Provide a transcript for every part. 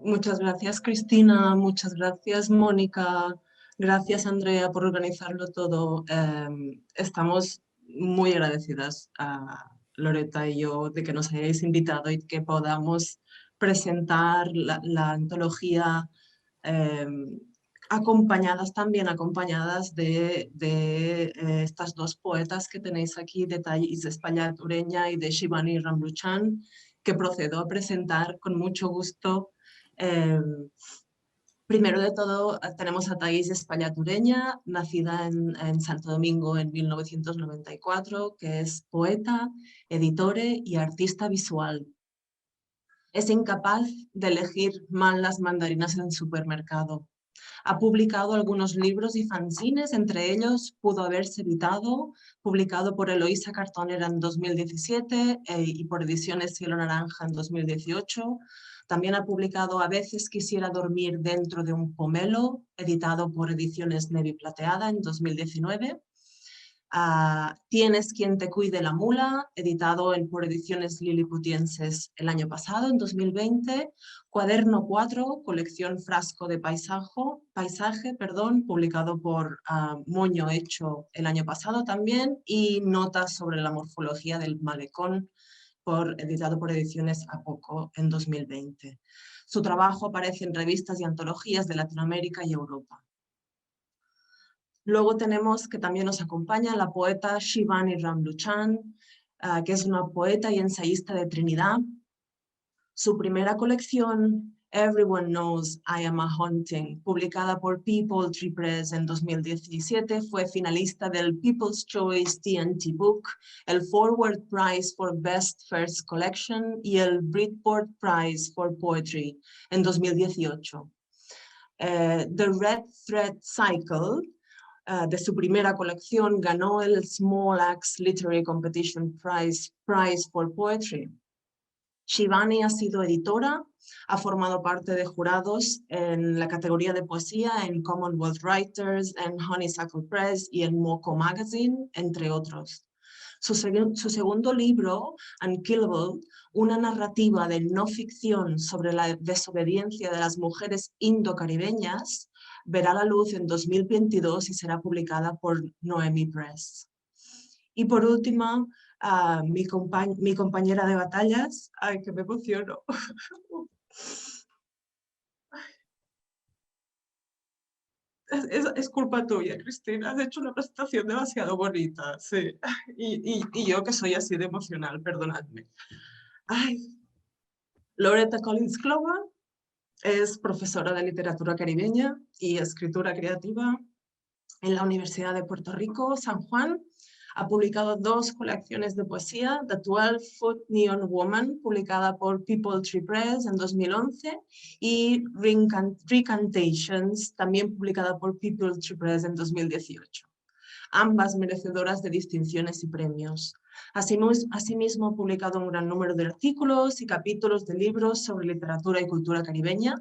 Muchas gracias, Cristina. Muchas gracias, Mónica. Gracias, Andrea, por organizarlo todo. Estamos muy agradecidas a Loretta y yo de que nos hayáis invitado y que podamos presentar la antología acompañadas de estas dos poetas que tenéis aquí, de Thaís Espaillat Ureña y de Shivanee Ramlochan, que procedo a presentar con mucho gusto. Primero de todo tenemos a Thaís Espaillat Ureña, nacida en Santo Domingo en 1994, que es poeta, editore y artista visual. Es incapaz de elegir mal las mandarinas en el supermercado. Ha publicado algunos libros y fanzines, entre ellos Pudo haberse evitado, publicado por Eloísa Cartonera en 2017 y por Ediciones Cielo Naranja en 2018. También ha publicado A veces quisiera dormir dentro de un pomelo, editado por Ediciones Nevi Plateada en 2019. Tienes quien te cuide la mula, editado por Ediciones Liliputienses el año pasado, en 2020. Cuaderno 4, colección Frasco de Paisaje, publicado por Moño Hecho el año pasado también. Y Notas sobre la morfología del malecón, editado por Ediciones A Poco en 2020. Su trabajo aparece en revistas y antologías de Latinoamérica y Europa. Luego tenemos que también nos acompaña la poeta Shivanee Ramlochan, que es una poeta y ensayista de Trinidad. Su primera colección, Everyone Knows I Am a Haunting, publicada por People Tree Press en 2017, fue finalista del People's Choice TNT Book, el Forward Prize for Best First Collection y el Bridport Prize for Poetry en 2018. The Red Thread Cycle, de su primera colección, ganó el Small Axe Literary Competition Prize for Poetry. Shivanee ha sido editora, ha formado parte de jurados en la categoría de poesía en Commonwealth Writers, en Honeysuckle Press y en Moco Magazine, entre otros. Su segundo libro, Unkillable, una narrativa de no ficción sobre la desobediencia de las mujeres indocaribeñas, verá la luz en 2022 y será publicada por Noemi Press. Y por último, mi compañera de batallas, ay, que me emociono. Es culpa tuya, Cristina, has hecho una presentación demasiado bonita, sí. Y yo que soy así de emocional, perdonadme. Ay. Loretta Collins Klobah es profesora de literatura caribeña y escritura creativa en la Universidad de Puerto Rico, San Juan. Ha publicado 2 colecciones de poesía, The 12-Foot Neon Woman, publicada por People Tree Press en 2011, y Recantations, también publicada por People Tree Press en 2018. Ambas merecedoras de distinciones y premios. Asimismo, ha publicado un gran número de artículos y capítulos de libros sobre literatura y cultura caribeña,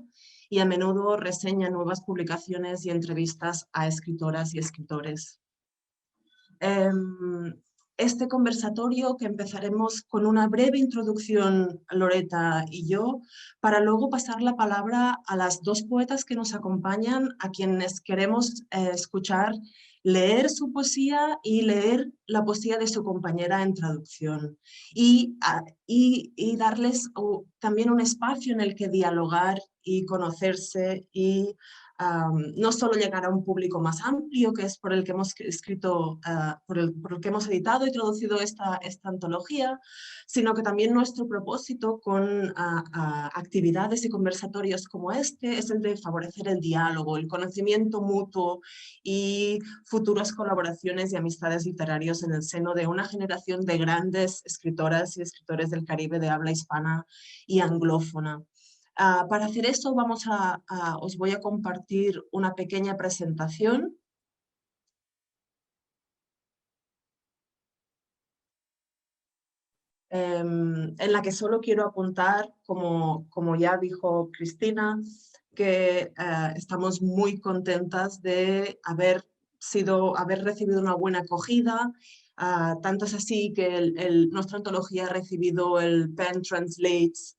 y a menudo reseña nuevas publicaciones y entrevistas a escritoras y escritores. Este conversatorio, que empezaremos con una breve introducción, Loretta y yo, para luego pasar la palabra a las 2 poetas que nos acompañan, a quienes queremos escuchar leer su poesía y leer la poesía de su compañera en traducción, y darles también un espacio en el que dialogar y conocerse y no solo llegar a un público más amplio, que es por el que hemos escrito, por el que hemos editado y traducido esta antología, sino que también nuestro propósito con actividades y conversatorios como este es el de favorecer el diálogo, el conocimiento mutuo y futuras colaboraciones y amistades literarias en el seno de una generación de grandes escritoras y escritores del Caribe de habla hispana y anglófona. Para hacer eso os voy a compartir una pequeña presentación. en la que solo quiero apuntar, como ya dijo Cristina, que estamos muy contentas de haber recibido una buena acogida. Tanto es así que nuestra antología ha recibido el Pen Translates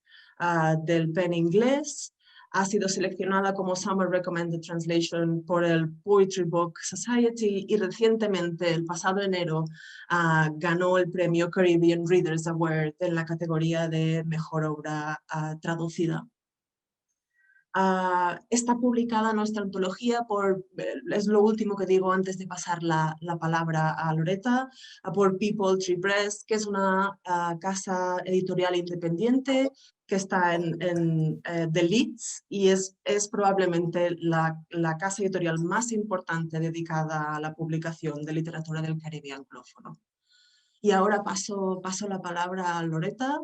del Pen Inglés. Ha sido seleccionada como Summer Recommended Translation por el Poetry Book Society y recientemente, el pasado enero, ganó el premio Caribbean Readers Award en la categoría de Mejor Obra Traducida. Está publicada nuestra antología es lo último que digo antes de pasar la palabra a Loretta, por People Tree Press, que es una casa editorial independiente que está de Leeds y es probablemente la casa editorial más importante dedicada a la publicación de literatura del Caribe anglófono. Y ahora paso la palabra a Loretta.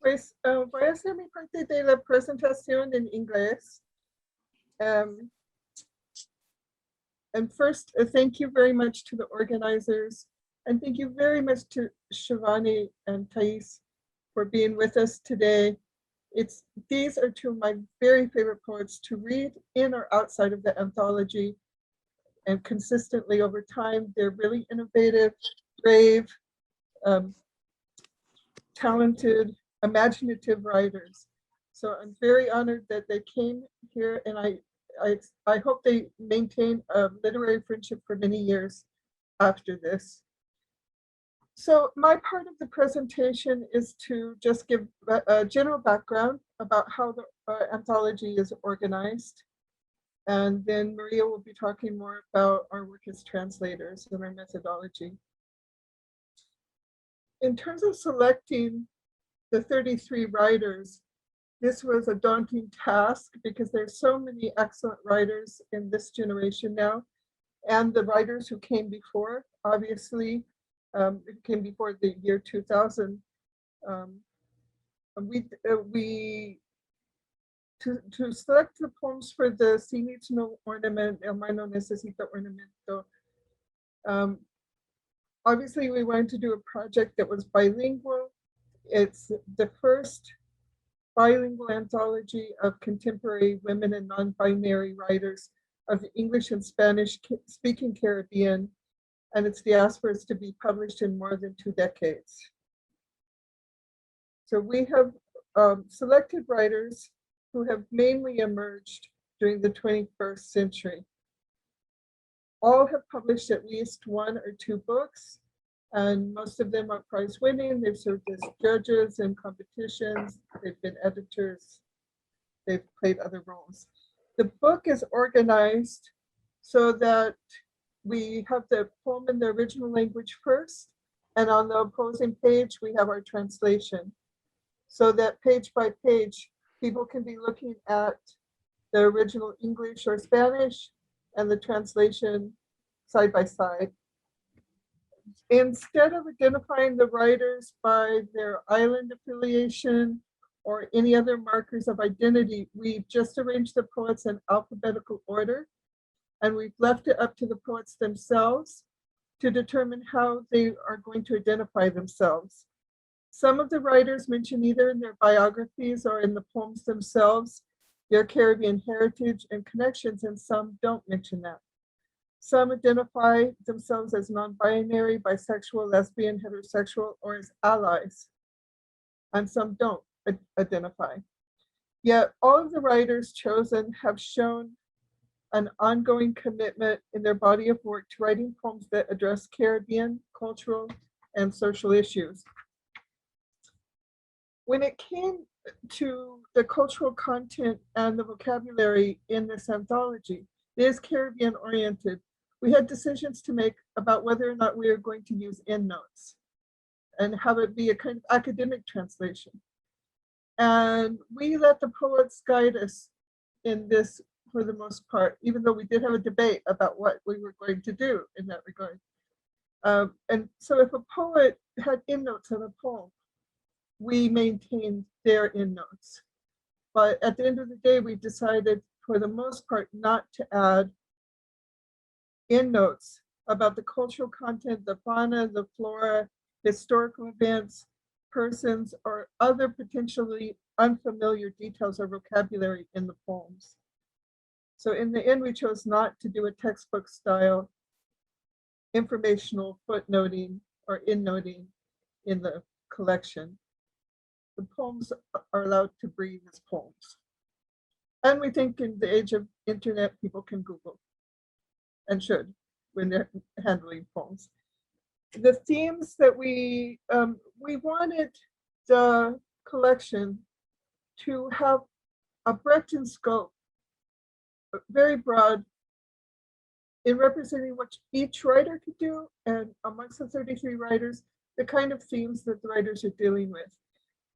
Pues voy a hacer mi parte de la presentación en inglés. And first, thank you very much to the organizers, and thank you very much to Shivanee and Thaís for being with us today. These are two of my very favorite poets to read in or outside of the anthology, and consistently over time. They're really innovative, brave, talented, imaginative writers. So I'm very honored that they came here, and I hope they maintain a literary friendship for many years after this. So my part of the presentation is to just give a general background about how the anthology is organized. And then Maria will be talking more about our work as translators and our methodology. In terms of selecting the 33 writers, this was a daunting task because there's so many excellent writers in this generation now, and the writers who came before, obviously, came before the year 2000. To select the poems for the Si Needs No Ornament, El Mar No Necesita Ornamento, obviously we wanted to do a project that was bilingual. It's the first bilingual anthology of contemporary women and non-binary writers of the English and Spanish-speaking Caribbean, and its diasporas to be published in more than 2 decades. So we have selected writers who have mainly emerged during the 21st century. All have published at least 1 or 2 books, and most of them are prize winning. They've served as judges in competitions, they've been editors, they've played other roles. The book is organized so that we have the poem in the original language first, and on the opposing page we have our translation, so that page by page people can be looking at the original English or Spanish and the translation side by side. Instead of identifying the writers by their island affiliation or any other markers of identity, we've just arranged the poets in alphabetical order, and we've left it up to the poets themselves to determine how they are going to identify themselves. Some of the writers mention either in their biographies or in the poems themselves their Caribbean heritage and connections, and some don't mention that. Some identify themselves as non-binary, bisexual, lesbian, heterosexual, or as allies, and some don't identify. Yet all of the writers chosen have shown an ongoing commitment in their body of work to writing poems that address Caribbean, cultural, and social issues. When it came to the cultural content and the vocabulary in this anthology, it is Caribbean oriented. We had decisions to make about whether or not we are going to use endnotes and have it be a kind of academic translation. And we let the poets guide us in this for the most part, even though we did have a debate about what we were going to do in that regard. And so if a poet had endnotes on a poem, we maintained their endnotes. But at the end of the day, we decided for the most part not to add endnotes about the cultural content, the fauna, the flora, historical events, persons, or other potentially unfamiliar details or vocabulary in the poems. So in the end, we chose not to do a textbook style informational footnoting or endnoting in the collection. The poems are allowed to breathe as poems. And we think in the age of internet, people can Google and should when they're handling poems. The themes that we wanted the collection to have a breadth and scope, very broad, in representing what each writer could do, and amongst the 33 writers, the kind of themes that the writers are dealing with.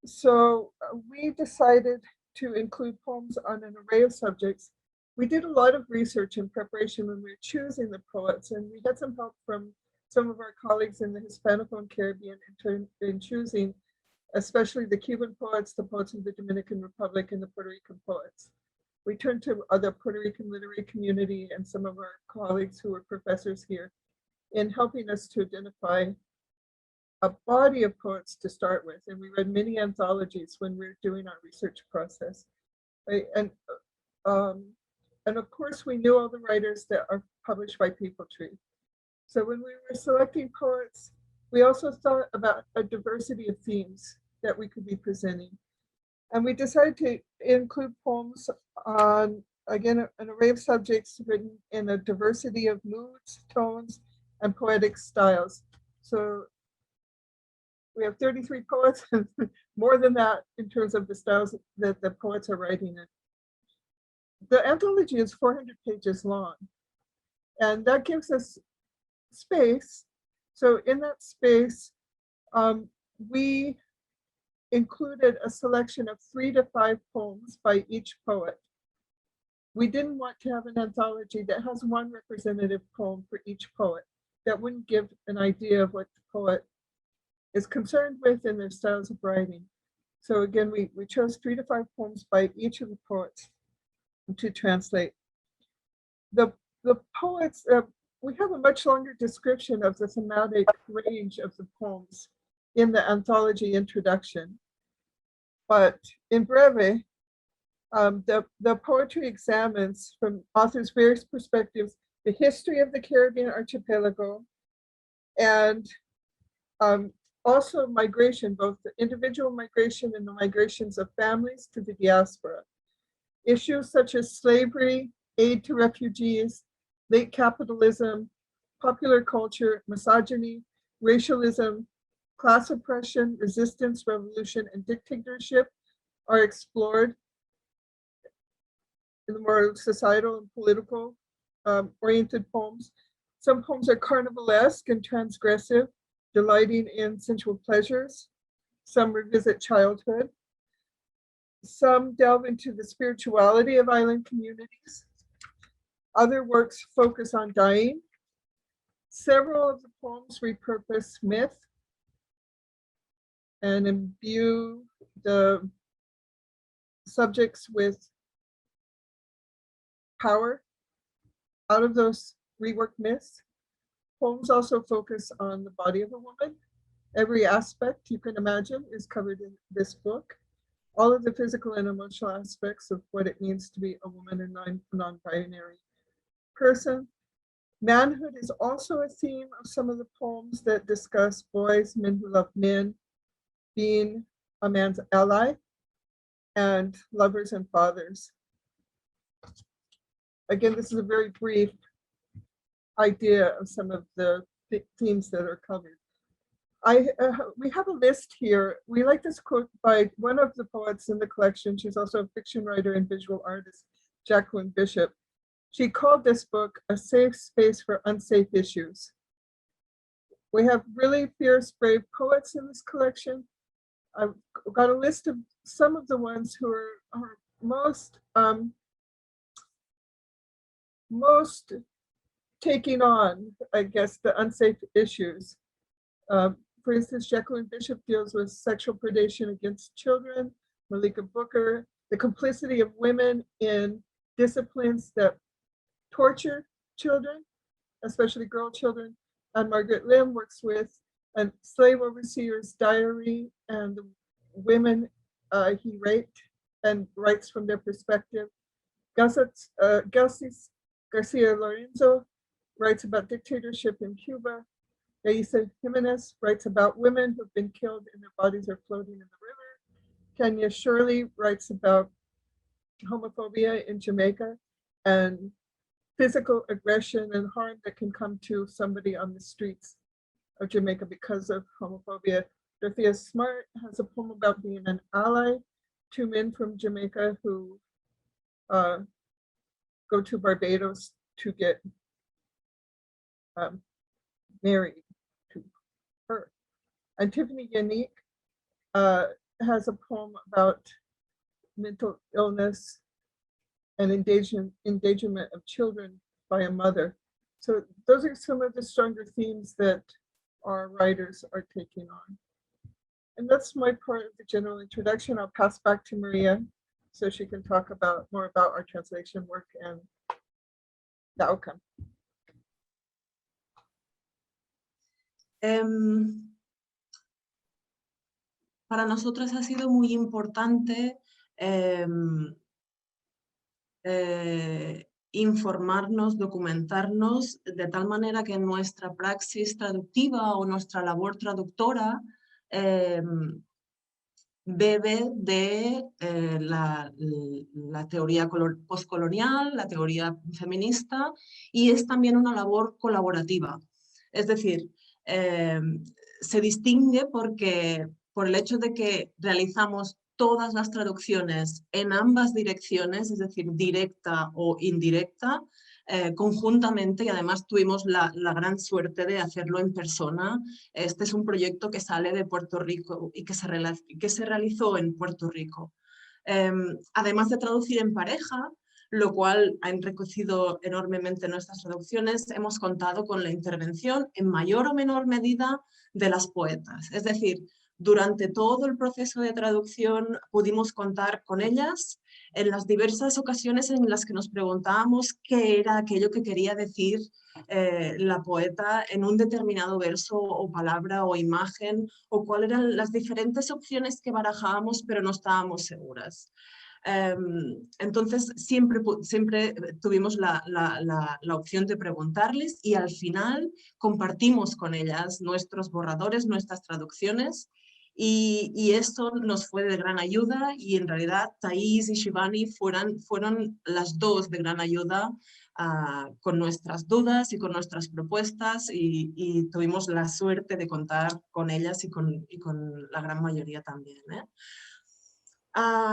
So we decided to include poems on an array of subjects. We did a lot of research in preparation when we were choosing the poets, and we had some help from some of our colleagues in the Hispanophone Caribbean in choosing, especially the Cuban poets, the poets of the Dominican Republic, and the Puerto Rican poets. We turned to the Puerto Rican literary community and some of our colleagues who were professors here in helping us to identify a body of poets to start with. And we read many anthologies when we were doing our research process. Right? And of course, we knew all the writers that are published by People Tree. So when we were selecting poets, we also thought about a diversity of themes that we could be presenting. And we decided to include poems on, again, an array of subjects written in a diversity of moods, tones, and poetic styles. So we have 33 poets, and more than that in terms of the styles that the poets are writing in. The anthology is 400 pages long, and that gives us space. So in that space, we included a selection of 3 to 5 poems by each poet. We didn't want to have an anthology that has one representative poem for each poet. That wouldn't give an idea of what the poet is concerned with in their styles of writing. So again, we chose 3 to 5 poems by each of the poets to translate. The poets, we have a much longer description of the thematic range of the poems in the anthology introduction. But in breve, the poetry examines from authors' various perspectives the history of the Caribbean archipelago, and also migration, both the individual migration and the migrations of families to the diaspora. Issues such as slavery, aid to refugees, late capitalism, popular culture, misogyny, racialism, class oppression, resistance, revolution, and dictatorship are explored in the more societal and political oriented poems. Some poems are carnivalesque and transgressive, delighting in sensual pleasures. Some revisit childhood. Some delve into the spirituality of island communities. Other works focus on dying. Several of the poems repurpose myth and imbue the subjects with power out of those reworked myths. Poems also focus on the body of a woman. Every aspect you can imagine is covered in this book. All of the physical and emotional aspects of what it means to be a woman and non-binary person. Manhood is also a theme of some of the poems that discuss boys, men who love men, being a man's ally, and lovers and fathers. Again, this is a very brief idea of some of the themes that are covered. We have a list here. We like this quote by one of the poets in the collection. She's also a fiction writer and visual artist, Jacqueline Bishop. She called this book a safe space for unsafe issues. We have really fierce, brave poets in this collection. I've got a list of some of the ones who are most taking on, I guess, the unsafe issues. For instance, Jacqueline Bishop deals with sexual predation against children. Malika Booker, the complicity of women in disciplines that torture children. especially girl children. And Margaret Lim works with a slave overseer's diary and the women he raped and writes from their perspective. Garcia Lorenzo writes about dictatorship in Cuba. Yaisa Jimenez writes about women who've been killed and their bodies are floating in the river. Kenya Shirley writes about homophobia in Jamaica and physical aggression and harm that can come to somebody on the streets of Jamaica because of homophobia. Dorothea Smart has a poem about being an ally to men from Jamaica who go to Barbados to get married to her. And Tiffany Yannick has a poem about mental illness and endangerment of children by a mother. So those are some of the stronger themes that our writers are taking on. And that's my part of the general introduction. I'll pass back to Maria so she can talk more about our translation work and the outcome. Para nosotras ha sido muy importante informarnos, documentarnos, de tal manera que nuestra praxis traductiva o nuestra labor traductora bebe de la teoría postcolonial, la teoría feminista, y es también una labor colaborativa. Es decir, se distingue por el hecho de que realizamos todas las traducciones en ambas direcciones, es decir, directa o indirecta, conjuntamente, y además tuvimos la gran suerte de hacerlo en persona. Este es un proyecto que sale de Puerto Rico y que se realizó en Puerto Rico. Además de traducir en pareja, lo cual ha enriquecido enormemente nuestras traducciones, hemos contado con la intervención en mayor o menor medida de las poetas. Es decir, durante todo el proceso de traducción pudimos contar con ellas en las diversas ocasiones en las que nos preguntábamos qué era aquello que quería decir la poeta en un determinado verso o palabra o imagen, o cuáles eran las diferentes opciones que barajábamos pero no estábamos seguras. Entonces siempre tuvimos la opción de preguntarles y al final compartimos con ellas nuestros borradores, nuestras traducciones, y esto nos fue de gran ayuda, y en realidad Thaís y Shivanee fueron las dos de gran ayuda con nuestras dudas y con nuestras propuestas, y tuvimos la suerte de contar con ellas y con la gran mayoría también.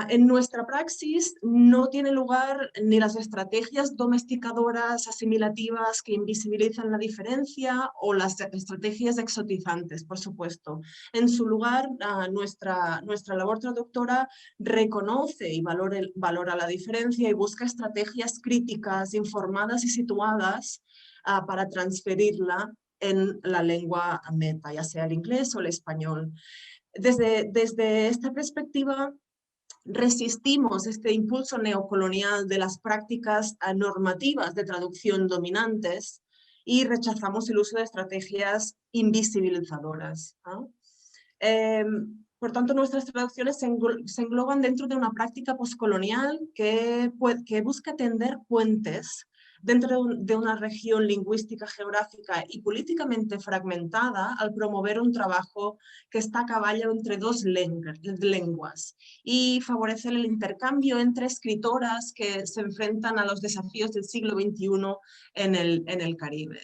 En nuestra praxis no tiene lugar ni las estrategias domesticadoras asimilativas que invisibilizan la diferencia o las estrategias exotizantes, por supuesto. En su lugar, nuestra labor traductora reconoce y valora la diferencia y busca estrategias críticas, informadas y situadas para transferirla en la lengua meta, ya sea el inglés o el español. Desde esta perspectiva, resistimos este impulso neocolonial de las prácticas normativas de traducción dominantes y rechazamos el uso de estrategias invisibilizadoras. Por tanto, nuestras traducciones se engloban dentro de una práctica postcolonial que busca tender puentes dentro de una región lingüística, geográfica y políticamente fragmentada, al promover un trabajo que está a caballo entre dos lenguas y favorecer el intercambio entre escritoras que se enfrentan a los desafíos del siglo XXI en el Caribe.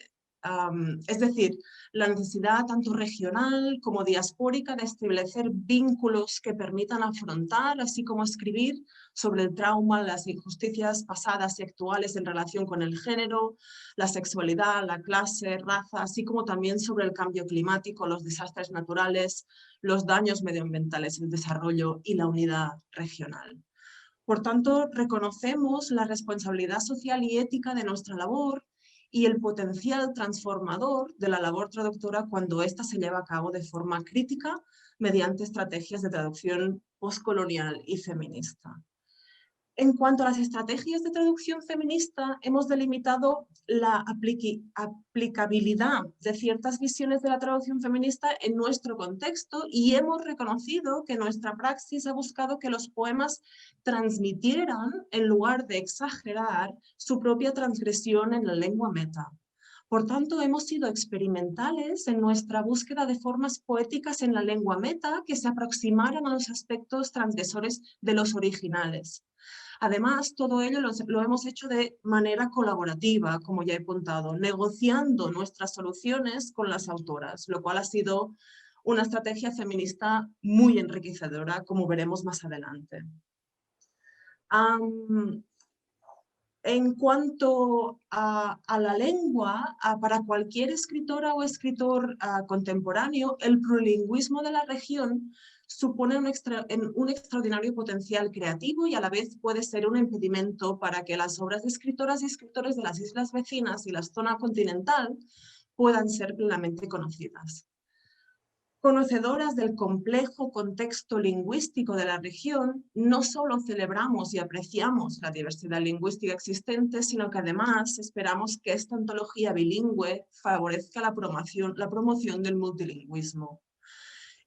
Es decir, la necesidad tanto regional como diaspórica de establecer vínculos que permitan afrontar, así como escribir sobre el trauma, las injusticias pasadas y actuales en relación con el género, la sexualidad, la clase, raza, así como también sobre el cambio climático, los desastres naturales, los daños medioambientales, el desarrollo y la unidad regional. Por tanto, reconocemos la responsabilidad social y ética de nuestra labor y el potencial transformador de la labor traductora cuando ésta se lleva a cabo de forma crítica mediante estrategias de traducción postcolonial y feminista. En cuanto a las estrategias de traducción feminista, hemos delimitado la aplicabilidad de ciertas visiones de la traducción feminista en nuestro contexto y hemos reconocido que nuestra praxis ha buscado que los poemas transmitieran, en lugar de exagerar, su propia transgresión en la lengua meta. Por tanto, hemos sido experimentales en nuestra búsqueda de formas poéticas en la lengua meta que se aproximaran a los aspectos transgresores de los originales. Además, todo ello lo hemos hecho de manera colaborativa, como ya he apuntado, negociando nuestras soluciones con las autoras, lo cual ha sido una estrategia feminista muy enriquecedora, como veremos más adelante. En cuanto a la lengua, para cualquier escritora o escritor contemporáneo, el plurilingüismo de la región supone un extraordinario potencial creativo y a la vez puede ser un impedimento para que las obras de escritoras y escritores de las islas vecinas y la zona continental puedan ser plenamente conocidas. Conocedoras del complejo contexto lingüístico de la región, no solo celebramos y apreciamos la diversidad lingüística existente, sino que además esperamos que esta antología bilingüe favorezca la promoción del multilingüismo.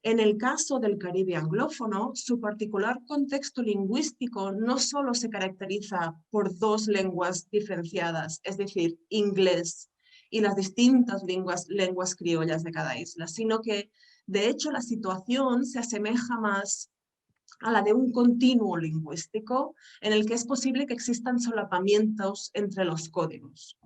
En el caso del Caribe anglófono, su particular contexto lingüístico no solo se caracteriza por dos lenguas diferenciadas, es decir, inglés y las distintas lenguas criollas de cada isla, sino que, de hecho, la situación se asemeja más a la de un continuo lingüístico en el que es posible que existan solapamientos entre los códigos.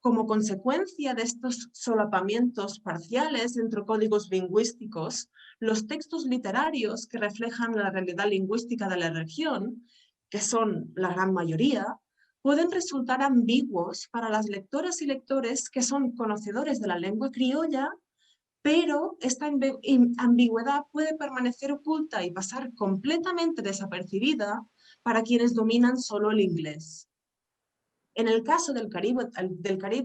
Como consecuencia de estos solapamientos parciales entre códigos lingüísticos, los textos literarios que reflejan la realidad lingüística de la región, que son la gran mayoría, pueden resultar ambiguos para las lectoras y lectores que son conocedores de la lengua criolla, pero esta ambigüedad puede permanecer oculta y pasar completamente desapercibida para quienes dominan solo el inglés. En el caso del Caribe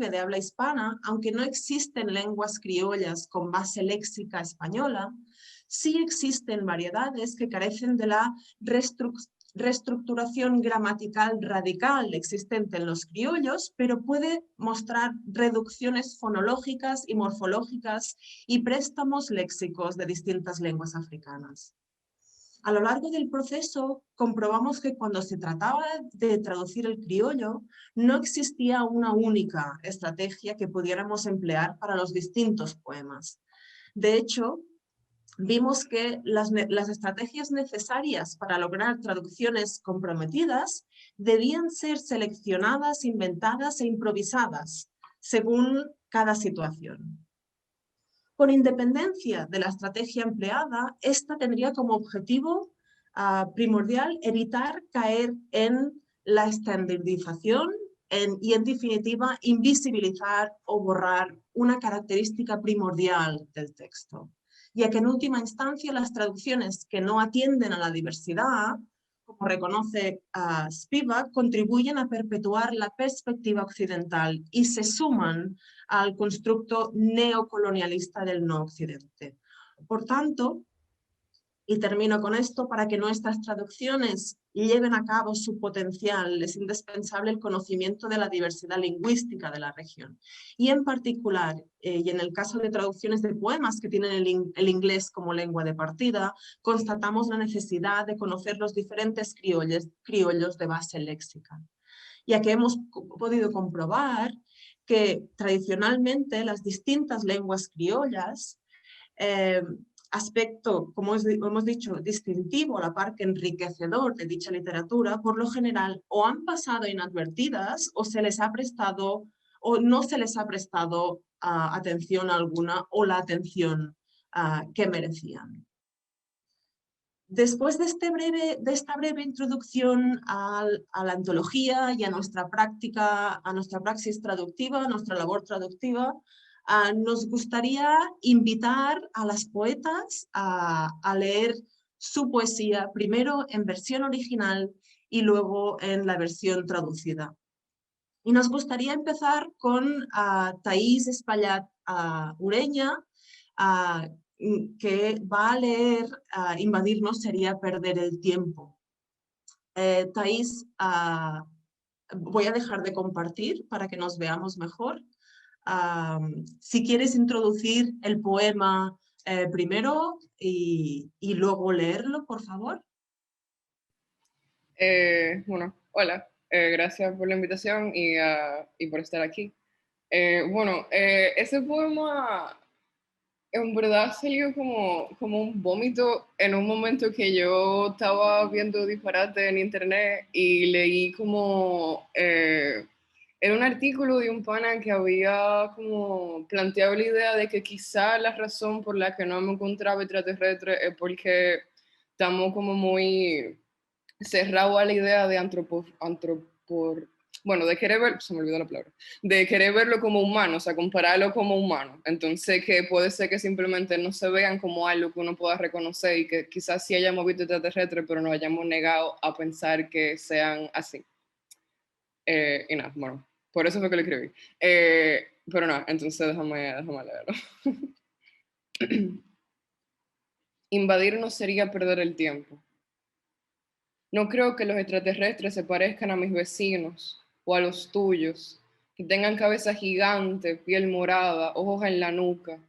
de habla hispana, aunque no existen lenguas criollas con base léxica española, sí existen variedades que carecen de la reestructuración gramatical radical existente en los criollos, pero puede mostrar reducciones fonológicas y morfológicas y préstamos léxicos de distintas lenguas africanas. A lo largo del proceso comprobamos que cuando se trataba de traducir el criollo, no existía una única estrategia que pudiéramos emplear para los distintos poemas. De hecho, vimos que las estrategias necesarias para lograr traducciones comprometidas debían ser seleccionadas, inventadas e improvisadas según cada situación. Con independencia de la estrategia empleada, esta tendría como objetivo primordial evitar caer en la estandardización y, en definitiva, invisibilizar o borrar una característica primordial del texto, ya que en última instancia las traducciones que no atienden a la diversidad, como reconoce Spivak, contribuyen a perpetuar la perspectiva occidental y se suman al constructo neocolonialista del no occidente. Por tanto, y termino con esto, para que nuestras traducciones lleven a cabo su potencial, es indispensable el conocimiento de la diversidad lingüística de la región. Y en particular, y en el caso de traducciones de poemas que tienen el inglés como lengua de partida, constatamos la necesidad de conocer los diferentes criollos de base léxica, ya que hemos podido comprobar que tradicionalmente las distintas lenguas criollas, aspecto, como hemos dicho, distintivo a la par que enriquecedor de dicha literatura, por lo general o han pasado inadvertidas o se les ha prestado o no se les ha prestado atención alguna o la atención que merecían. Después de esta breve introducción a la antología y a nuestra práctica, a nuestra praxis traductiva, a nuestra labor traductiva, nos gustaría invitar a las poetas a leer su poesía, primero en versión original y luego en la versión traducida. Y nos gustaría empezar con Thaís Espaillat Ureña, que va a leer Invadirnos sería perder el tiempo. Thaís, voy a dejar de compartir para que nos veamos mejor. Si quieres introducir el poema primero y luego leerlo, por favor. Bueno, hola, gracias por la invitación y por estar aquí. Ese poema en verdad salió como un vómito en un momento que yo estaba viendo disparate en internet y leí era un artículo de un pana que había como planteado la idea de que quizá la razón por la que no me encontraba extraterrestre es porque estamos como muy cerrado a la idea de de querer ver, se me olvidó la palabra, de querer verlo como humano, o sea, compararlo como humano. Entonces, que puede ser que simplemente no se vean como algo que uno pueda reconocer y que quizás sí hayamos visto extraterrestres, pero nos hayamos negado a pensar que sean así. Y nada, bueno, por eso fue que lo escribí. Pero no, entonces déjame leerlo. Invadirnos sería perder el tiempo. No creo que los extraterrestres se parezcan a mis vecinos o a los tuyos, que tengan cabeza gigante, piel morada, ojos en la nuca.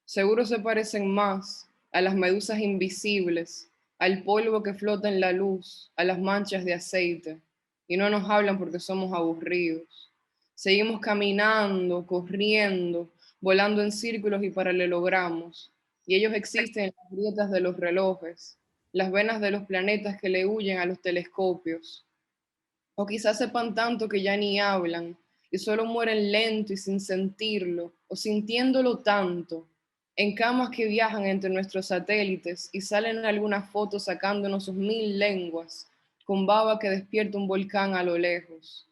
Seguro se parecen más a las medusas invisibles, al polvo que flota en la luz, a las manchas de aceite, y no nos hablan porque somos aburridos. Seguimos caminando, corriendo, volando en círculos y paralelogramos, y ellos existen en las grietas de los relojes, las venas de los planetas que le huyen a los telescopios. O quizás sepan tanto que ya ni hablan y solo mueren lento y sin sentirlo, o sintiéndolo tanto, en camas que viajan entre nuestros satélites y salen algunas fotos sacándonos sus 1000 lenguas, con baba que despierta un volcán a lo lejos.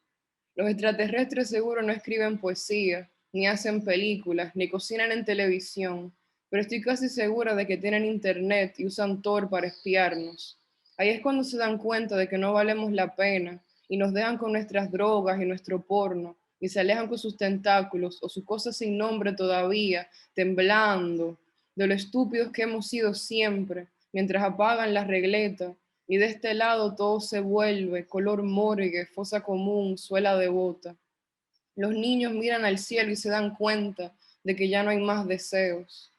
Los extraterrestres seguro no escriben poesía, ni hacen películas, ni cocinan en televisión, pero estoy casi segura de que tienen internet y usan Tor para espiarnos. Ahí es cuando se dan cuenta de que no valemos la pena y nos dejan con nuestras drogas y nuestro porno y se alejan con sus tentáculos o sus cosas sin nombre todavía, temblando, de lo estúpidos que hemos sido siempre, mientras apagan la regleta y de este lado todo se vuelve color morgue, fosa común, suela de bota. Los niños miran al cielo y se dan cuenta de que ya no hay más deseos.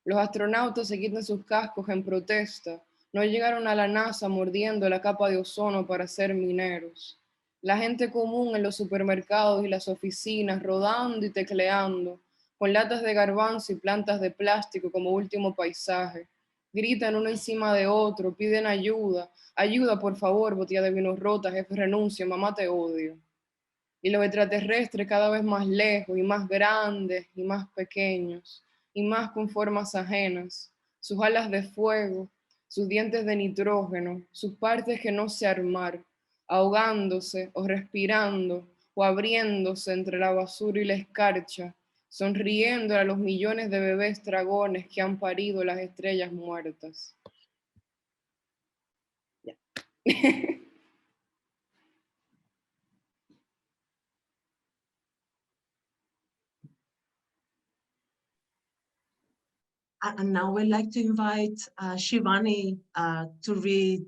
Los astronautas se quitan sus cascos en protesta. No llegaron a la NASA mordiendo la capa de ozono para ser mineros. La gente común en los supermercados y las oficinas rodando y tecleando, con latas de garbanzo y plantas de plástico como último paisaje. Gritan uno encima de otro, piden ayuda. Ayuda, por favor, botella de vino rota, jefe, renuncio, mamá, te odio. Y los extraterrestres cada vez más lejos y más grandes y más pequeños y más con formas ajenas, sus alas de fuego, sus dientes de nitrógeno, sus partes que no sé armar, ahogándose o respirando o abriéndose entre la basura y la escarcha, sonriendo a los millones de bebés dragones que han parido las estrellas muertas. Ya. And now we'd like to invite Shivanee to read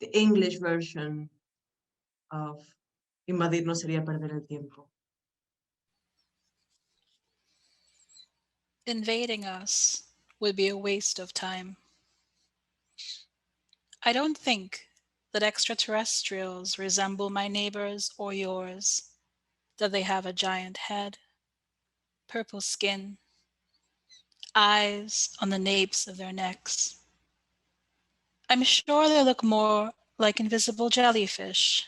the English version of Invadirnos sería perder el tiempo. Invading us would be a waste of time. I don't think that extraterrestrials resemble my neighbors or yours, that they have a giant head, purple skin, eyes on the napes of their necks. I'm sure they look more like invisible jellyfish,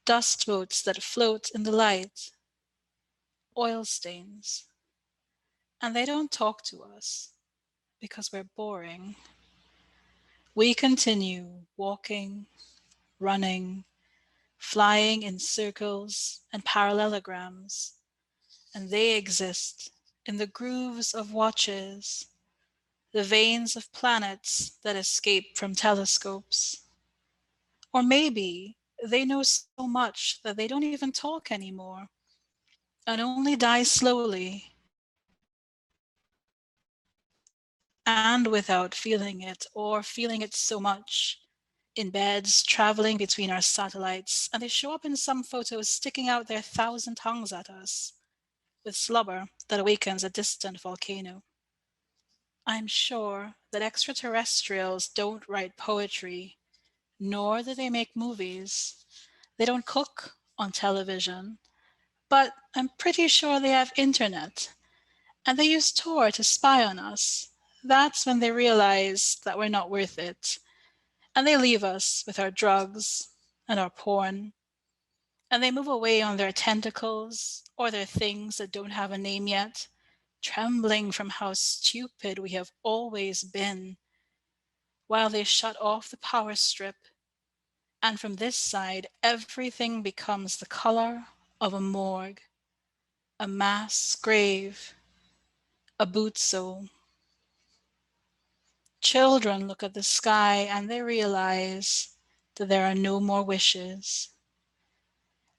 dust motes that float in the light, oil stains. And they don't talk to us because we're boring. We continue walking, running, flying in circles and parallelograms, and they exist in the grooves of watches, the veins of planets that escape from telescopes. Or maybe they know so much that they don't even talk anymore and only die slowly and without feeling it or feeling it so much in beds, traveling between our satellites, and they show up in some photos sticking out their 1,000 tongues at us, with slobber that awakens a distant volcano. I'm sure that extraterrestrials don't write poetry, nor do they make movies. They don't cook on television, but I'm pretty sure they have internet, and they use Tor to spy on us. That's when they realize that we're not worth it, and they leave us with our drugs and our porn, and they move away on their tentacles or their things that don't have a name yet, trembling from how stupid we have always been, while they shut off the power strip. And from this side, everything becomes the color of a morgue, a mass grave, a boot sole. Children look at the sky and they realize that there are no more wishes.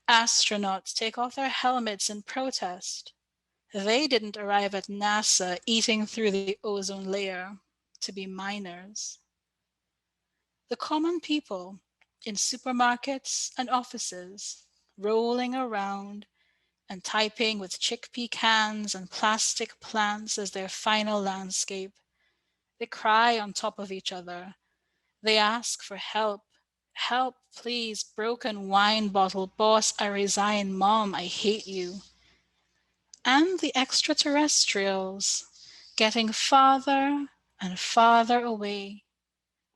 Astronauts take off their helmets in protest. They didn't arrive at NASA eating through the ozone layer to be miners. The common people in supermarkets and offices, rolling around and typing with chickpea cans and plastic plants as their final landscape. They cry on top of each other. They ask for help. Help, please, broken wine bottle, boss, I resign, mom, I hate you. And the extraterrestrials getting farther and farther away,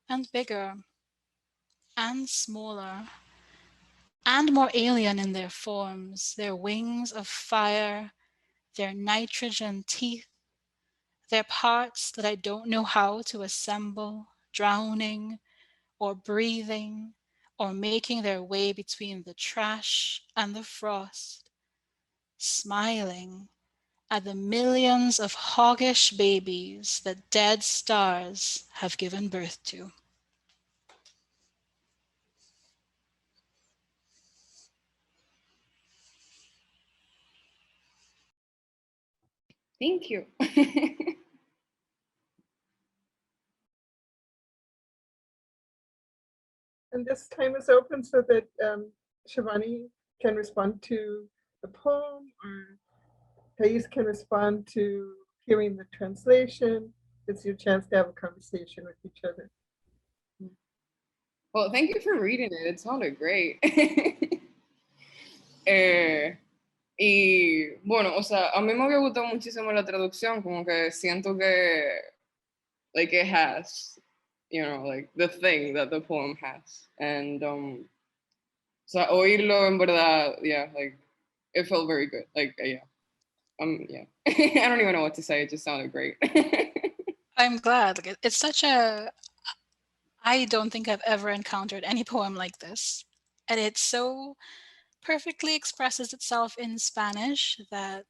and bigger and smaller and more alien in their forms, their wings of fire, their nitrogen teeth, their parts that I don't know how to assemble, drowning or breathing or making their way between the trash and the frost, smiling at the millions of hoggish babies that dead stars have given birth to. Thank you. And this time is open so that Shivanee can respond to the poem, or Thaís can respond to hearing the translation. It's your chance to have a conversation with each other. Well, thank you for reading it. It sounded great. Y bueno, o sea, a mí me había gustado muchísimo la traducción, como que siento que, like, it has, you know, like, the thing that the poem has. And, o sea, oírlo en verdad, yeah, like, it felt very good. Like, yeah. Yeah. I don't even know what to say. It just sounded great. I'm glad. It's such a, I don't think I've ever encountered any poem like this. And it so perfectly expresses itself in Spanish that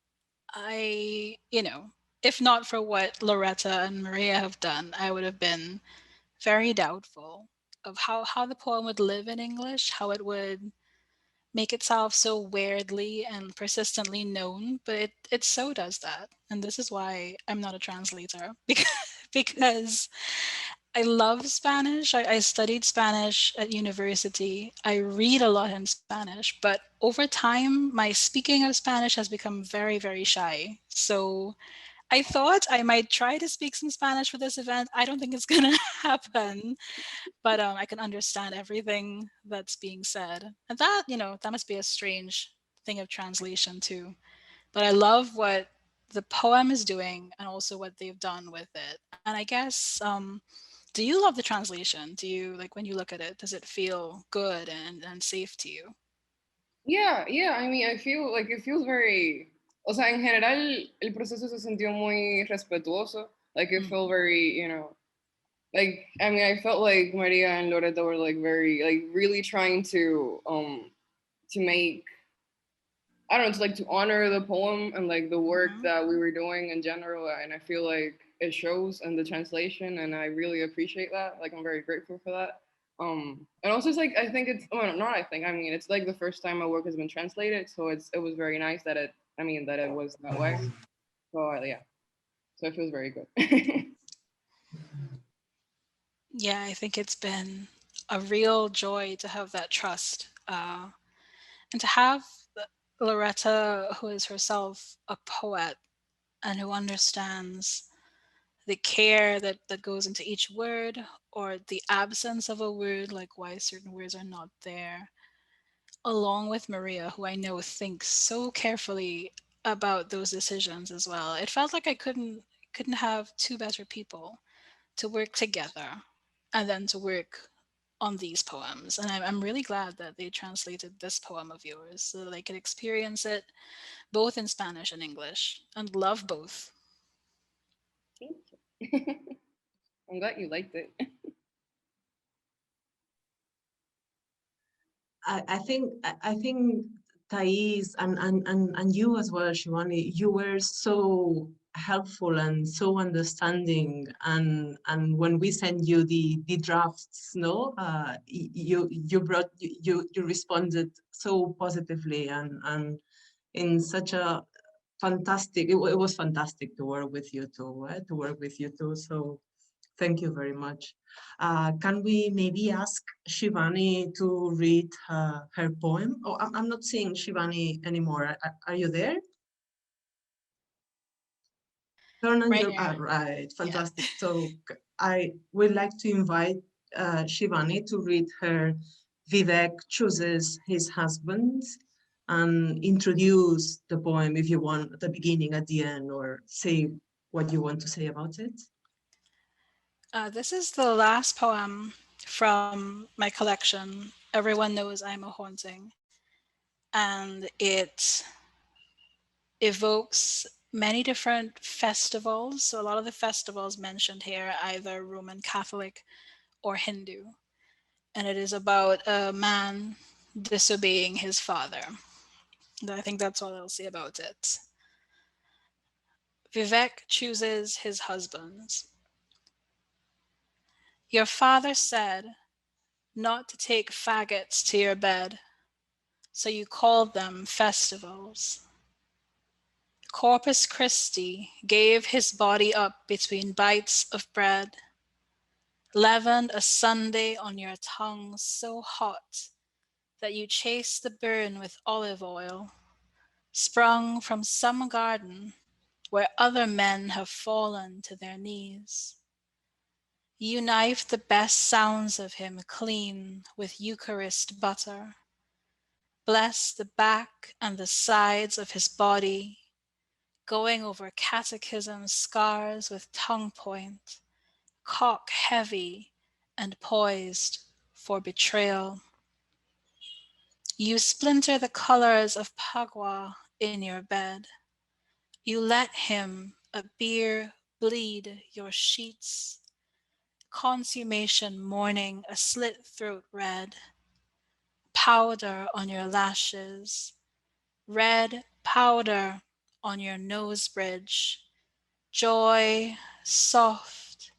I, if not for what Loretta and Maria have done, I would have been very doubtful of how the poem would live in English, how it would make itself so weirdly and persistently known, but it so does that. And this is why I'm not a translator, because I love Spanish. I studied Spanish at university. I read a lot in Spanish, but over time, my speaking of Spanish has become very, very shy. So I thought I might try to speak some Spanish for this event. I don't think it's gonna happen, but I can understand everything that's being said. And that, that must be a strange thing of translation too. But I love what the poem is doing and also what they've done with it. And I guess, do you love the translation? Do you, like, when you look at it, does it feel good and safe to you? Yeah, I mean, I feel like it feels very, o sea, en general, el proceso se sintió muy respetuoso. Like, it felt very, like, I mean, I felt like Maria and Loretta were, like, very, like, really trying to make, I don't know, to, like, to honor the poem and, like, the work that we were doing in general. And I feel like it shows in the translation, and I really appreciate that. Like, I'm very grateful for that. And also, it's like, I think it's, well, not I think, I mean, it's like the first time my work has been translated, so it was very nice that it was that way. So yeah, so it feels very good. Yeah, I think it's been a real joy to have that trust. And to have Loretta, who is herself a poet and who understands the care that goes into each word, or the absence of a word, like why certain words are not there, along with Maria, who I know thinks so carefully about those decisions as well. It felt like I couldn't have two better people to work together and then to work on these poems. And I'm really glad that they translated this poem of yours so that I could experience it both in Spanish and English, and love both. Thank you. I'm glad you liked it. I think Thaís and you as well, Shivanee, you were so helpful and so understanding, and when we send you the drafts, no, you responded so positively and in such a fantastic. It was fantastic to work with you too. So thank you very much. Can we maybe ask Shivanee to read her poem? Oh, I'm not seeing Shivanee anymore. Are you there? Turn on Right your, here. right, fantastic. Yeah. So I would like to invite Shivanee to read her Vivek Chooses His Husband, and introduce the poem if you want at the beginning, at the end, or say what you want to say about it. This is the last poem from my collection, Everyone Knows I'm a Haunting. And it evokes many different festivals. So a lot of the festivals mentioned here are either Roman Catholic or Hindu. And it is about a man disobeying his father. And I think that's all I'll say about it. Vivek chooses his husbands. Your father said not to take faggots to your bed, so you called them festivals. Corpus Christi gave his body up between bites of bread, leavened a Sunday on your tongue so hot that you chased the burn with olive oil, sprung from some garden where other men have fallen to their knees. You knifed the best sounds of him clean with Eucharist butter, blessed the back and the sides of his body, going over catechism scars with tongue point, cock heavy and poised for betrayal. You splinter the colors of Pagua in your bed. You let him, a beer, bleed your sheets. Consummation mourning a slit throat red. Powder on your lashes. Red powder on your nose bridge. Joy soft,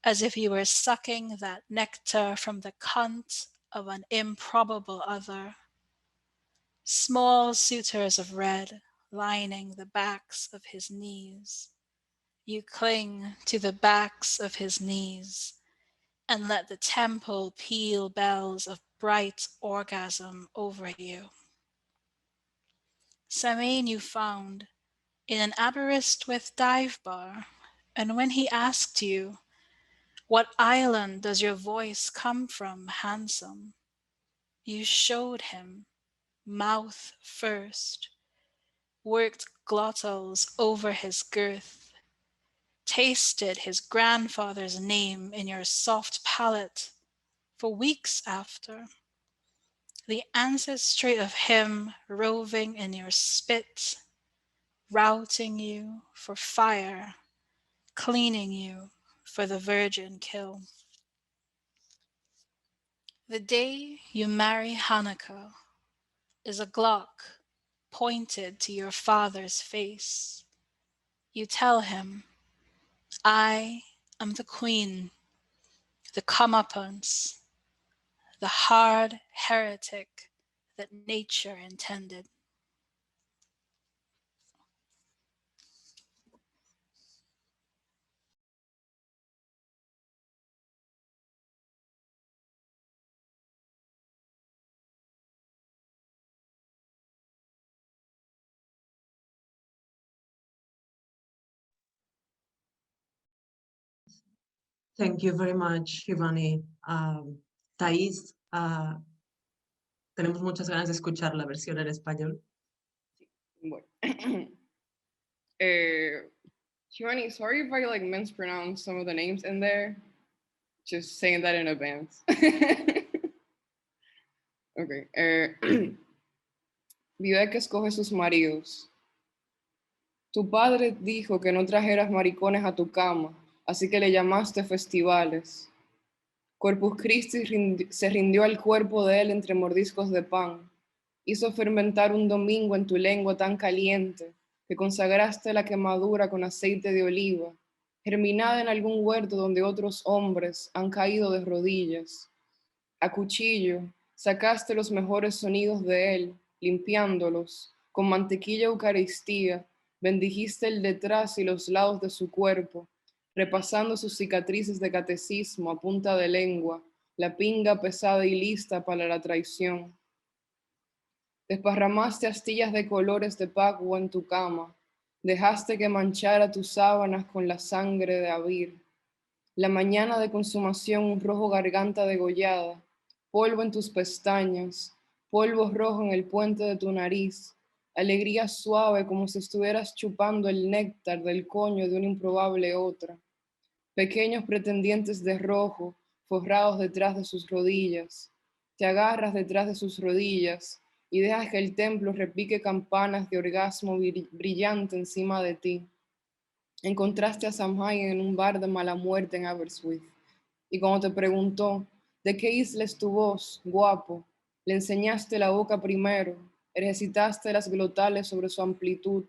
as if you were sucking that nectar from the cunt of an improbable other. Small suitors of red lining the backs of his knees. You cling to the backs of his knees and let the temple peal bells of bright orgasm over you. Samain you found in an Aberystwyth dive bar, and when he asked you, "What island does your voice come from, handsome?" you showed him, mouth first, worked glottals over his girth, tasted his grandfather's name in your soft palate for weeks after, the ancestry of him roving in your spit, routing you for fire, cleaning you for the virgin kill. The day you marry Hanukkah is a Glock pointed to your father's face. You tell him, "I am the queen, the comeuppance, the hard heretic that nature intended." Thank you very much, Shivanee. Thaís, tenemos muchas ganas de escuchar la versión en español. Bueno. Shivanee, sorry if I like mispronounce some of the names in there. Just saying that in advance. Okay. Vive que escoge sus maridos. Tu padre dijo que no trajeras maricones a tu cama, así que le llamaste festivales. Corpus Christi se rindió al cuerpo de él entre mordiscos de pan. Hizo fermentar un domingo en tu lengua tan caliente que consagraste la quemadura con aceite de oliva, germinada en algún huerto donde otros hombres han caído de rodillas. A cuchillo sacaste los mejores sonidos de él, limpiándolos, con mantequilla eucaristía, bendijiste el detrás y los lados de su cuerpo, repasando sus cicatrices de catecismo a punta de lengua, la pinga pesada y lista para la traición. Desparramaste astillas de colores de Pacua en tu cama, dejaste que manchara tus sábanas con la sangre de Abir. La mañana de consumación, un rojo garganta degollada, polvo en tus pestañas, polvo rojo en el puente de tu nariz, alegría suave como si estuvieras chupando el néctar del coño de una improbable otra. Pequeños pretendientes de rojo, forrados detrás de sus rodillas. Te agarras detrás de sus rodillas y dejas que el templo repique campanas de orgasmo brillante encima de ti. Encontraste a Samhain en un bar de mala muerte en Aberystwyth, y cuando te preguntó, ¿de qué isla es tu voz, guapo? Le enseñaste la boca primero, ejercitaste las glotales sobre su amplitud,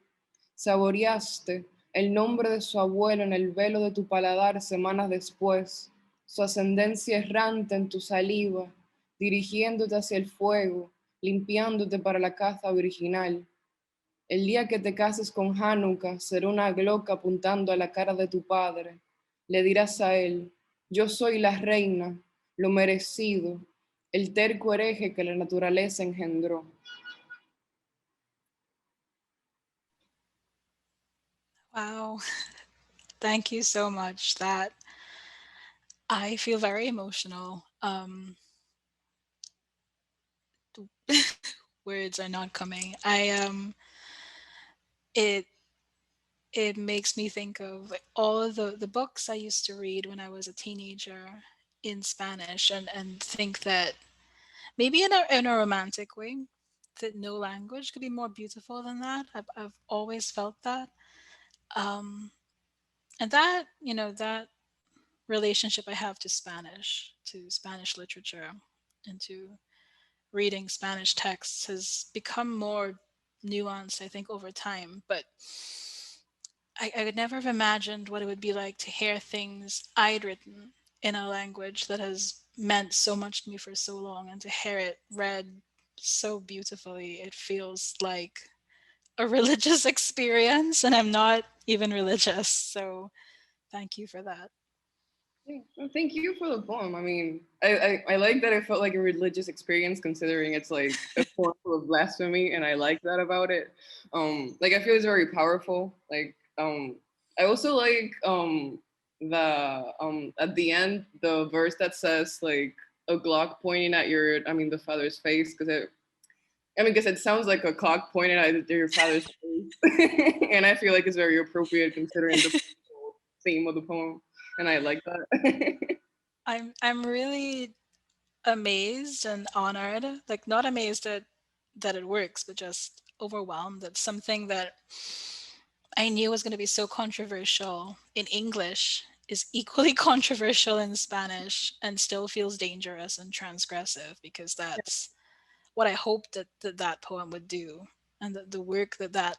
saboreaste el nombre de su abuelo en el velo de tu paladar semanas después, su ascendencia errante en tu saliva, dirigiéndote hacia el fuego, limpiándote para la caza virginal. El día que te cases con Hanukkah será una gloca apuntando a la cara de tu padre. Le dirás a él, yo soy la reina, lo merecido, el terco hereje que la naturaleza engendró. Wow. Thank you so much. That I feel very emotional. Words are not coming. It makes me think of all of the books I used to read when I was a teenager in Spanish, and think that maybe in a romantic way, that no language could be more beautiful than that. I've always felt that. And that, that relationship I have to Spanish literature, and to reading Spanish texts has become more nuanced, I think, over time. But I would never have imagined what it would be like to hear things I'd written in a language that has meant so much to me for so long, and to hear it read so beautifully. It feels like a religious experience, and I'm not even religious. So thank you for that. Yeah, well, thank you for the poem. I mean, I like that it felt like a religious experience, considering it's like a form of blasphemy, and I like that about it. Like, I feel it's very powerful. Like, I also like at the end, the verse that says like a Glock pointing at the father's face, because it sounds like a clock pointing at your father's face, and I feel like it's very appropriate considering the theme of the poem. And I like that. I'm really amazed and honored, like not amazed that it works, but just overwhelmed that something that I knew was going to be so controversial in English is equally controversial in Spanish and still feels dangerous and transgressive, because that's what I hoped that poem would do. And the work that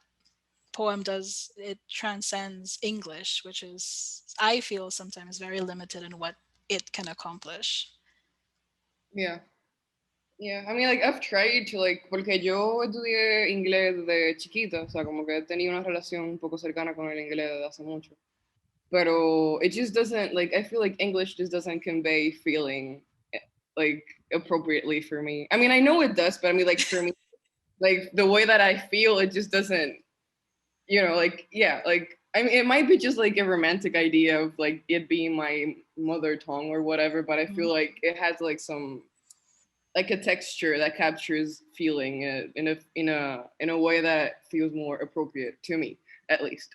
poem does, it transcends English, which is, I feel, sometimes very limited in what it can accomplish. Yeah. Yeah, I mean, like, I've tried to, like, porque yo estudié inglés desde chiquita, o sea, como que he tenido una relación un poco cercana con el inglés desde hace mucho. Pero it just doesn't, like, I feel like English just doesn't convey feeling, like, appropriately for me. I mean, I know it does, but I mean, like, for me, like, the way that I feel, it just doesn't, like, yeah, like, I mean, it might be just, like, a romantic idea of, like, it being my mother tongue or whatever, but I feel like it has like some, like a texture that captures feeling in a way that feels more appropriate to me, at least.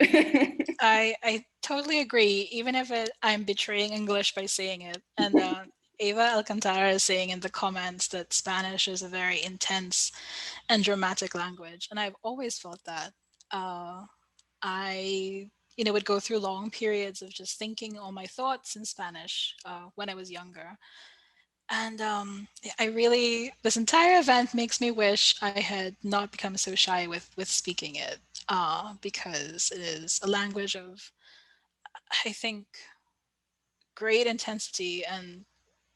I totally agree, even if I'm betraying English by saying it. And Eva Alcantara is saying in the comments that Spanish is a very intense and dramatic language. And I've always felt that. I would go through long periods of just thinking all my thoughts in Spanish when I was younger. And this entire event makes me wish I had not become so shy with speaking it, because it is a language of, I think, great intensity and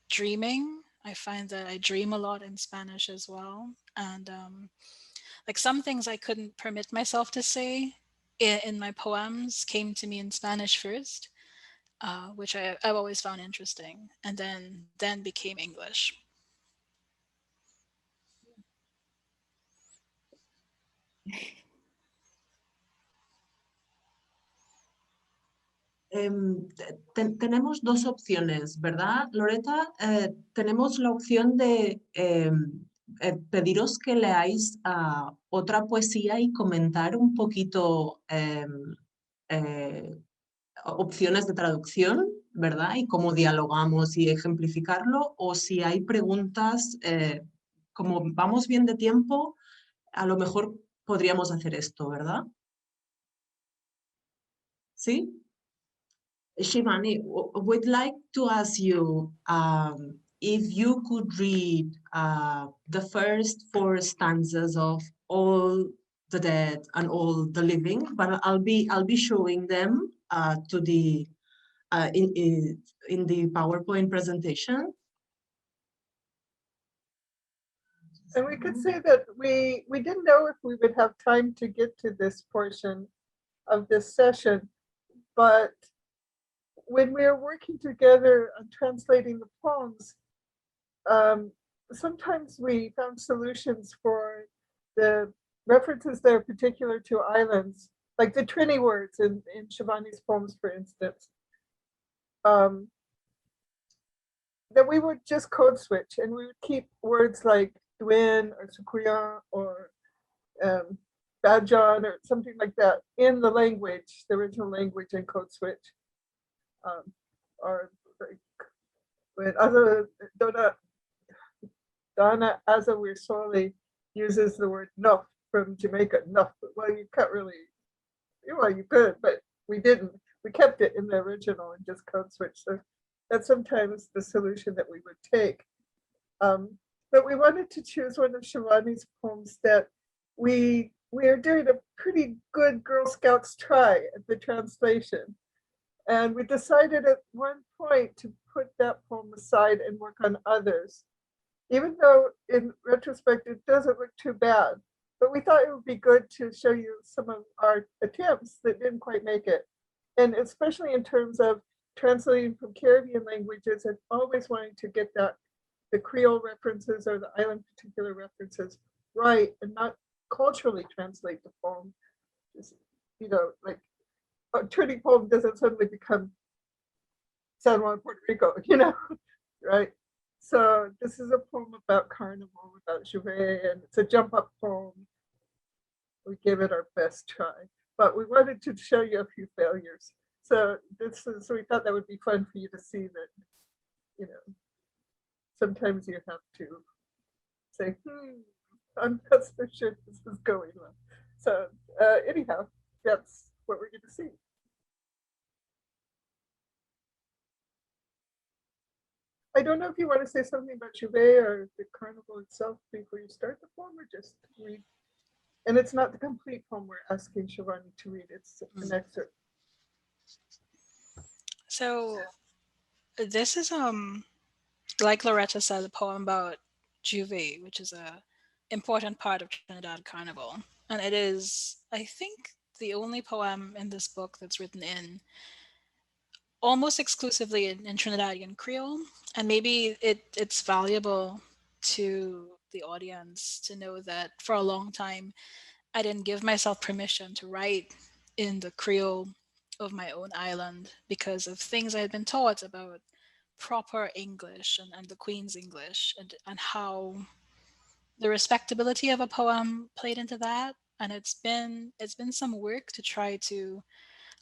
dreaming. I find that I dream a lot in Spanish as well. And like some things I couldn't permit myself to say in my poems came to me in Spanish first, which I've always found interesting, and then became English. Tenemos dos opciones, ¿verdad, Loretta? Tenemos la opción de pediros que leáis otra poesía y comentar un poquito opciones de traducción, ¿verdad? Y cómo dialogamos y ejemplificarlo, o si hay preguntas, como vamos bien de tiempo, a lo mejor podríamos hacer esto, ¿verdad? ¿Sí? Shivanee, would like to ask you if you could read the first 4 stanzas of All the Dead and All the Living, but I'll be showing them to the in the PowerPoint presentation. And we could say that we didn't know if we would have time to get to this portion of this session, but when we were working together on translating the poems, sometimes we found solutions for the references that are particular to islands, like the Trini words in Shivanee's poems, for instance, that we would just code switch, and we would keep words like Duin or Sukuyan or Bajan or something like that in the language, the original language, and code switch. Or like when Donna Azawirsoli uses the word nuff from Jamaica, nuff. Well, you can't really, well, you could, but we didn't. We kept it in the original and just code switched. So that's sometimes the solution that we would take. But we wanted to choose one of Shivanee's poems that we are doing a pretty good Girl Scouts try at the translation. And we decided at one point to put that poem aside and work on others, even though in retrospect it doesn't look too bad. But we thought it would be good to show you some of our attempts that didn't quite make it. And especially in terms of translating from Caribbean languages and always wanting to get that, the Creole references or the island particular references right, and not culturally translate the poem. Just, like a Trini poem doesn't suddenly become San Juan, Puerto Rico, right? So this is a poem about Carnival, about J'ouvert, and it's a jump up poem. We gave it our best try, but we wanted to show you a few failures. So so we thought that would be fun for you to see that, sometimes you have to say, I'm not so sure this is going well. So anyhow, that's what we're going to see. I don't know if you want to say something about J'ouvert or the carnival itself before you start the poem, or just read. And it's not the complete poem we're asking Shivanee to read, it's an excerpt. So this is, like Loretta said, a poem about J'ouvert, which is a important part of Trinidad Carnival. And it is, I think, the only poem in this book that's written in almost exclusively in Trinidadian Creole. And maybe it's valuable to the audience to know that for a long time, I didn't give myself permission to write in the Creole of my own island because of things I had been taught about proper English and the Queen's English, and how the respectability of a poem played into that. And it's been some work to try to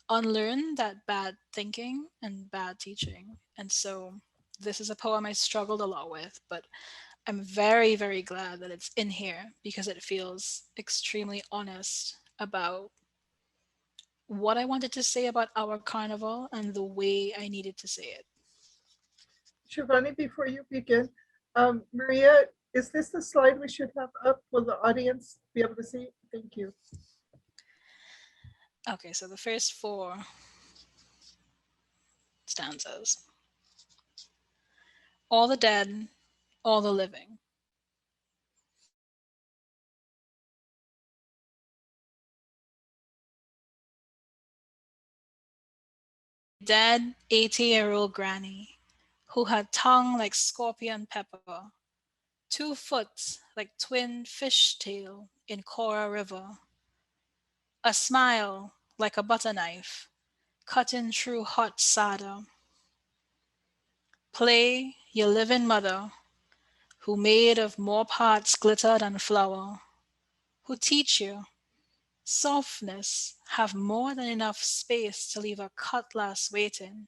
unlearn that bad thinking and bad teaching. And so this is a poem I struggled a lot with, but I'm very, very glad that it's in here because it feels extremely honest about what I wanted to say about our carnival and the way I needed to say it. Shivanee, before you begin, Maria, is this the slide we should have up? Will the audience be able to see? Thank you. Okay, so the first 4 stanzas. All the dead, all the living. Dead 80-year-old granny who had tongue like scorpion pepper, 2 foot like twin fishtail in Cora River, a smile like a butter knife cutting through hot solder. Play your living mother, who made of more parts glitter than flour, who teach you softness have more than enough space to leave a cutlass waiting,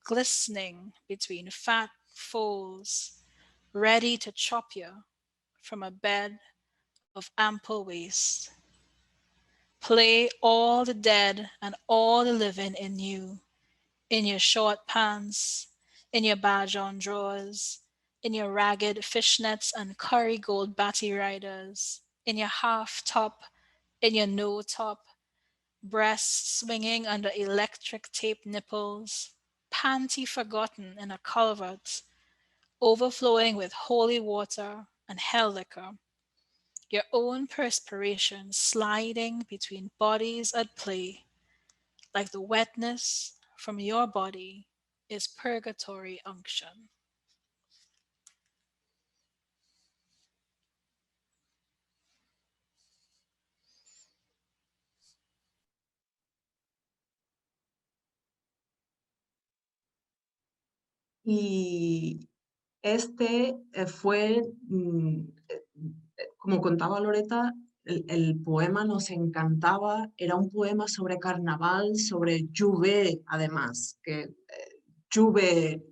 glistening between fat folds, ready to chop you from a bed of ample waist. Play all the dead and all the living in you, in your short pants, in your badge-on drawers, in your ragged fishnets and curry gold batty riders, in your half top, in your no top, breasts swinging under electric tape nipples, panty forgotten in a culvert, overflowing with holy water and hell liquor, your own perspiration sliding between bodies at play, like the wetness from your body is purgatory unction. Y este fue, como contaba Loretta, el poema nos encantaba, era un poema sobre carnaval, sobre ADHUC-UB además, que ADHUC-UB,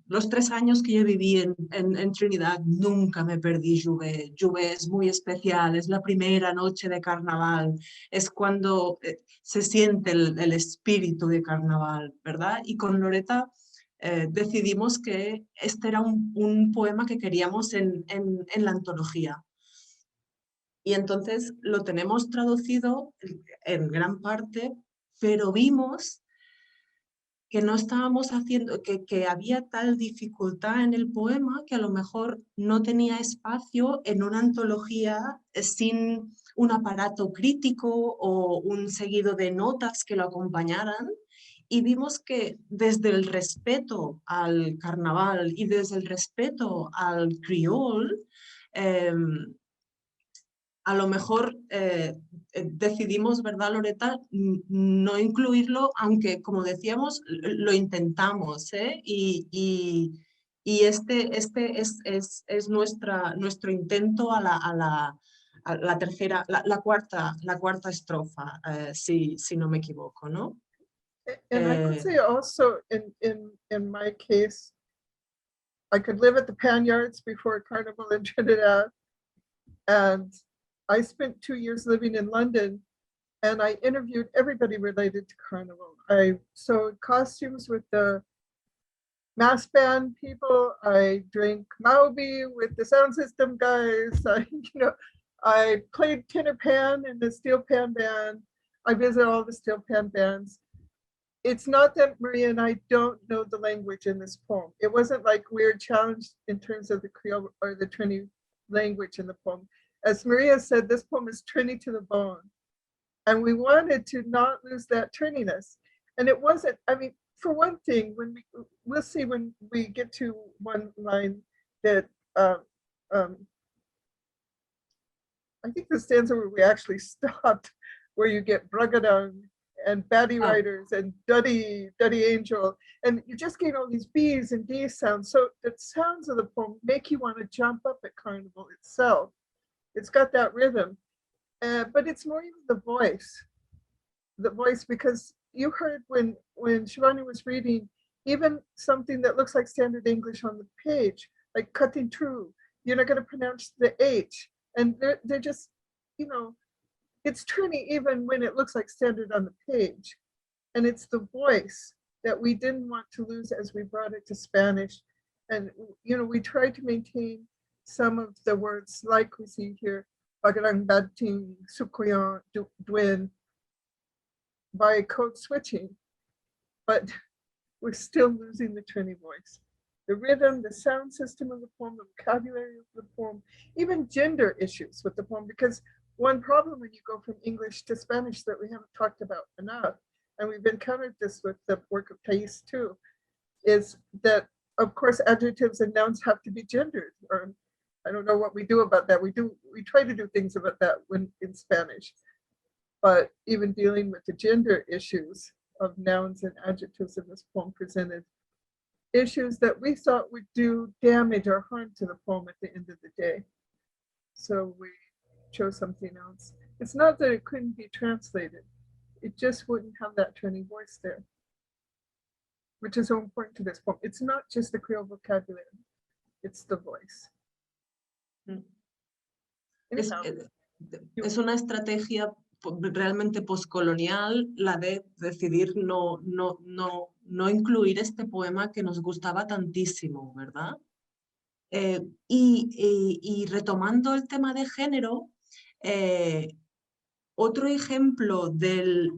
los 3 años que yo viví en Trinidad nunca me perdí ADHUC-UB. ADHUC-UB es muy especial, es la primera noche de carnaval, es cuando se siente el espíritu de carnaval, ¿verdad? Y con Loretta decidimos que este era un poema que queríamos en la antología. Y entonces lo tenemos traducido en gran parte, pero vimos que no estábamos haciendo, que había tal dificultad en el poema que a lo mejor no tenía espacio en una antología sin un aparato crítico o un seguido de notas que lo acompañaran. Y vimos que desde el respeto al carnaval y desde el respeto al criol, a lo mejor decidimos, ¿verdad, Loretta?, no incluirlo, aunque, como decíamos, lo intentamos, ¿eh? Y este es nuestro intento a la tercera, la cuarta estrofa, si no me equivoco, ¿no? And I could say also, in my case, I could live at the Pan Yards before Carnival in Trinidad, and I spent 2 years living in London, and I interviewed everybody related to Carnival. I sewed costumes with the mass band people. I drank Mauby with the sound system guys. I played tenor pan in the steel pan band. I visited all the steel pan bands. It's not that Maria and I don't know the language in this poem. It wasn't like we're challenged in terms of the Creole or the Trini language in the poem. As Maria said, this poem is Trini to the bone. And we wanted to not lose that Trininess. And it wasn't, I mean, for one thing, we'll see when we get to one line that, I think the stanza where we actually stopped, where you get Bragadang and baddie Oh. writers and Duddy Angel, and you just get all these B's and D's sounds. So the sounds of the poem make you want to jump up at Carnival itself. It's got that rhythm, but it's more even the voice, because you heard when Shivanee was reading, even something that looks like standard English on the page, like cutting through, you're not going to pronounce the H, and they're just, you know, it's Trini even when it looks like standard on the page. And it's the voice that we didn't want to lose as we brought it to Spanish. And, you know, we tried to maintain some of the words like we see here, bagarang badting, sukuyan, duin, by code switching, but we're still losing the Trini voice. The rhythm, the sound system of the poem, the vocabulary of the poem, even gender issues with the poem, because one problem when you go from English to Spanish that we haven't talked about enough, and we've encountered this with the work of Thaís too, is that of course adjectives and nouns have to be gendered, or I don't know what we do about that. We try to do things about that when in Spanish, but even dealing with the gender issues of nouns and adjectives in this poem presented issues that we thought would do damage or harm to the poem at the end of the day. So we chose something else. It's not that it couldn't be translated, it just wouldn't have that Trini voice there, which is so important to this poem. It's not just the Creole vocabulary, it's the voice. Es una estrategia realmente postcolonial la de decidir no incluir este poema que nos gustaba tantísimo, ¿verdad? Y retomando el tema de género, otro ejemplo del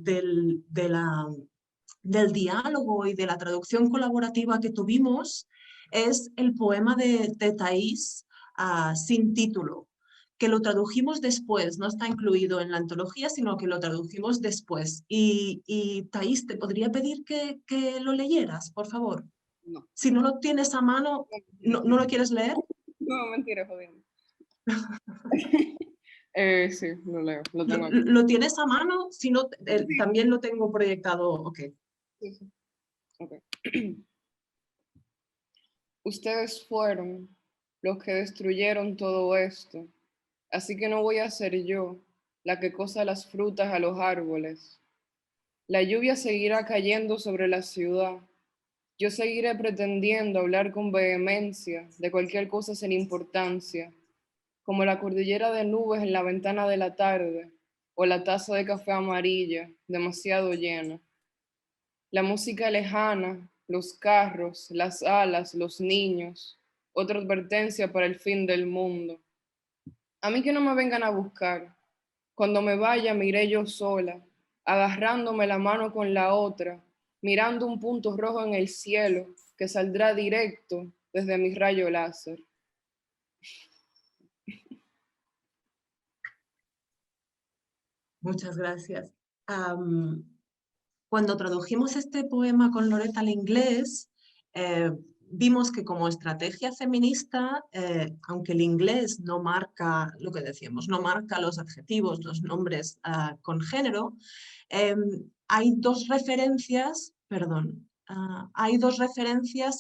diálogo y de la traducción colaborativa que tuvimos es el poema de Thaís, Sin título, que lo tradujimos después, no está incluido en la antología, sino que lo tradujimos después. Y Thaís, ¿te podría pedir que lo leyeras, por favor? No. Si no lo tienes a mano, ¿no lo quieres leer? No, mentira, jodiendo. Sí, lo leo, lo tengo aquí. ¿Lo tienes a mano? Si no, Sí. también lo tengo proyectado, ok. Sí, sí. Okay. Ustedes fueron los que destruyeron todo esto, así que no voy a ser yo la que cosa las frutas a los árboles. La lluvia seguirá cayendo sobre la ciudad. Yo seguiré pretendiendo hablar con vehemencia de cualquier cosa sin importancia, como la cordillera de nubes en la ventana de la tarde o la taza de café amarilla demasiado llena. La música lejana, los carros, las alas, los niños, otra advertencia para el fin del mundo. A mí que no me vengan a buscar. Cuando me vaya me iré yo sola, agarrándome la mano con la otra, mirando un punto rojo en el cielo que saldrá directo desde mi rayo láser. Muchas gracias. Cuando tradujimos este poema con Loretta al inglés, vimos que como estrategia feminista, aunque el inglés no marca lo que decíamos, no marca los adjetivos, los nombres con género, hay dos referencias,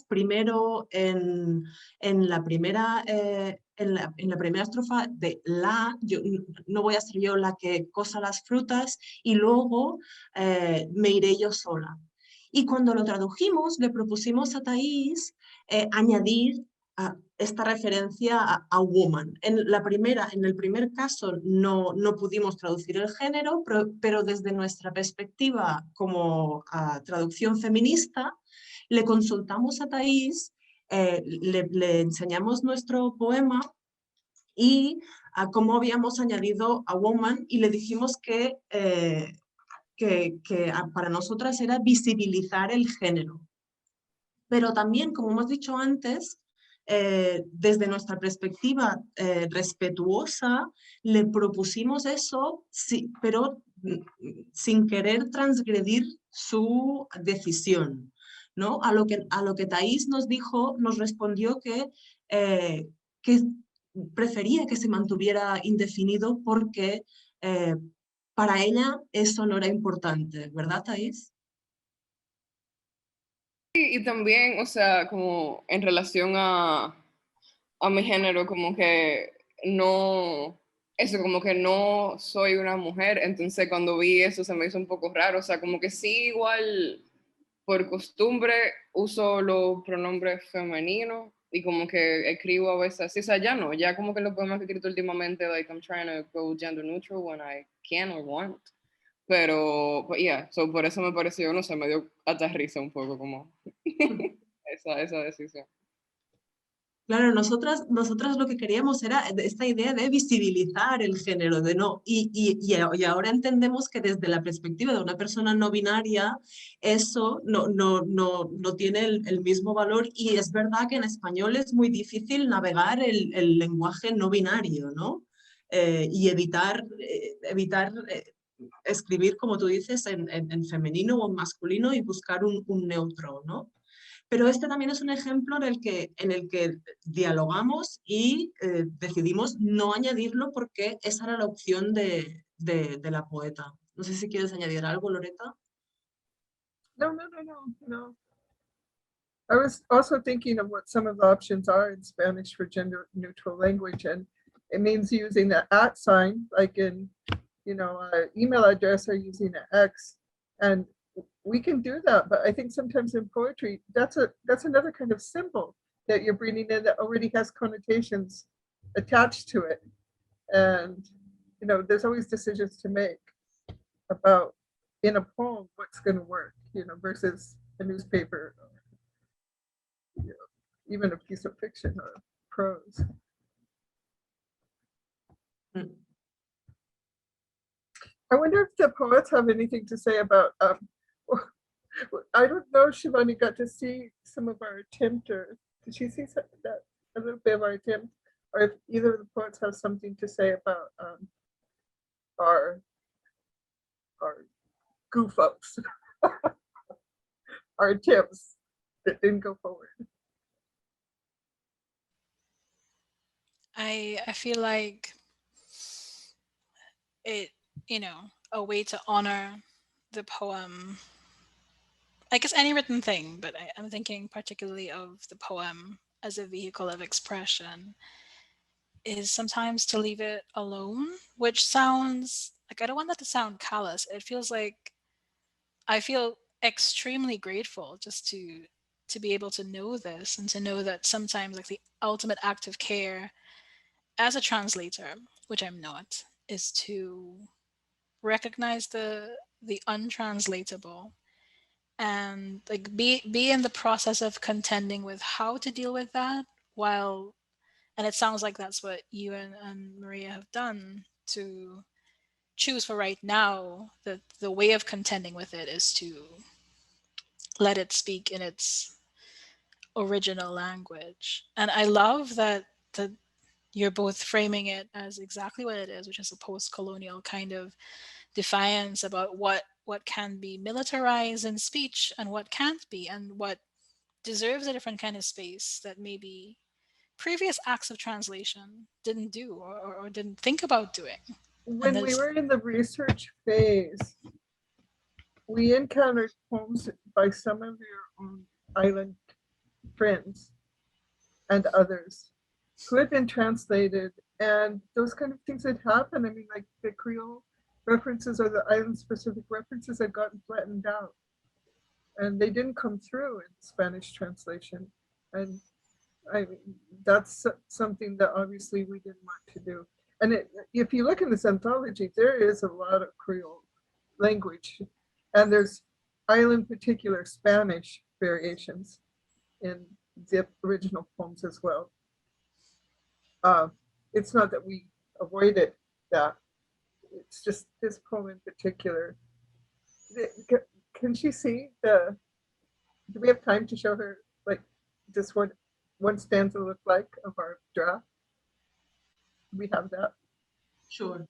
primero en la primera estrofa de la, no voy a ser yo la que cosa las frutas, y luego me iré yo sola. Y cuando lo tradujimos, le propusimos a Thaís añadir esta referencia a woman. En el primer caso no pudimos traducir el género, pero desde nuestra perspectiva como traducción feminista, le consultamos a Thaís, le enseñamos nuestro poema y cómo habíamos añadido a woman, y le dijimos que para nosotras era visibilizar el género. Pero también, como hemos dicho antes, desde nuestra perspectiva respetuosa, le propusimos eso, sí, pero sin querer transgredir su decisión, ¿no? A lo que Thaís nos dijo, nos respondió que prefería que se mantuviera indefinido porque para ella eso no era importante, ¿verdad, Thaís? Y también, o sea, como en relación a mi género, como que no, eso, como que no soy una mujer, entonces cuando vi eso se me hizo un poco raro, o sea, como que sí, igual por costumbre uso los pronombres femeninos y como que escribo a veces así, o sea, ya no, ya como que lo poemas que he escrito últimamente, like I'm trying to go gender neutral when I can or want, pero, yeah, so por eso me pareció, no sé, me dio hasta risa un poco como esa decisión. Claro, nosotras lo que queríamos era esta idea de visibilizar el género, de no, y ahora entendemos que desde la perspectiva de una persona no binaria, eso no tiene el mismo valor, y es verdad que en español es muy difícil navegar el lenguaje no binario, ¿no? Y evitar escribir, como tú dices, en femenino o en masculino y buscar un neutro, ¿no? Pero este también es un ejemplo en el que dialogamos y decidimos no añadirlo porque esa era la opción de la poeta. No sé si quieres añadir algo, Loretta. No. I was also thinking of what some of the options are in Spanish for gender neutral language, and it means using the @ sign, like in, email address or using an X, and we can do that. But I think sometimes in poetry, that's another kind of symbol that you're bringing in that already has connotations attached to it, and there's always decisions to make about in a poem what's going to work, versus a newspaper. Even a piece of fiction or prose. I wonder if the poets have anything to say about, I don't know if Shivanee got to see some of our attempt, or did she see a little bit of our attempt, or if either of the poets have something to say about our goof ups, our attempts that didn't go forward. I feel like it, a way to honor the poem, I guess any written thing, but I'm thinking particularly of the poem as a vehicle of expression, is sometimes to leave it alone, which sounds like, I don't want that to sound callous. It feels like I feel extremely grateful just to be able to know this, and to know that sometimes, like, the ultimate act of care as a translator, which I'm not, is to recognize the untranslatable, and like be in the process of contending with how to deal with that, while, and it sounds like that's what you and Maria have done, to choose for right now that the way of contending with it is to let it speak in its original language. And I love that you're both framing it as exactly what it is, which is a post-colonial kind of defiance about what can be militarized in speech and what can't be, and what deserves a different kind of space that maybe previous acts of translation didn't do, or didn't think about doing. When we were in the research phase, we encountered poems by some of your own island friends and others who had been translated, and those kind of things had happened. I mean, like the Creole references or the island-specific references had gotten flattened out, and they didn't come through in Spanish translation. And I mean, that's something that obviously we didn't want to do. And if you look in this anthology, there is a lot of Creole language, and there's island particular Spanish variations in the original poems as well. It's not that we avoided that. It's just this poem in particular. Can she see do we have time to show her like just what one stanza looked like of our draft? We have that. Sure.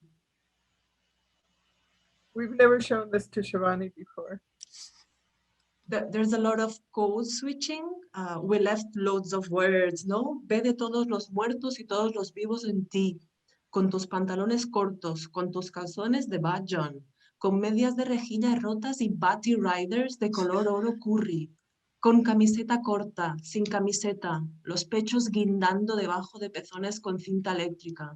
We've never shown this to Shivanee before. There's a lot of code switching. We left loads of words, ¿no? Ve de todos los muertos y todos los vivos en ti. con tus pantalones cortos, con tus calzones de Bad John, con medias de rejilla rotas y batty riders de color oro curry, con camiseta corta, sin camiseta, los pechos guindando debajo de pezones con cinta eléctrica,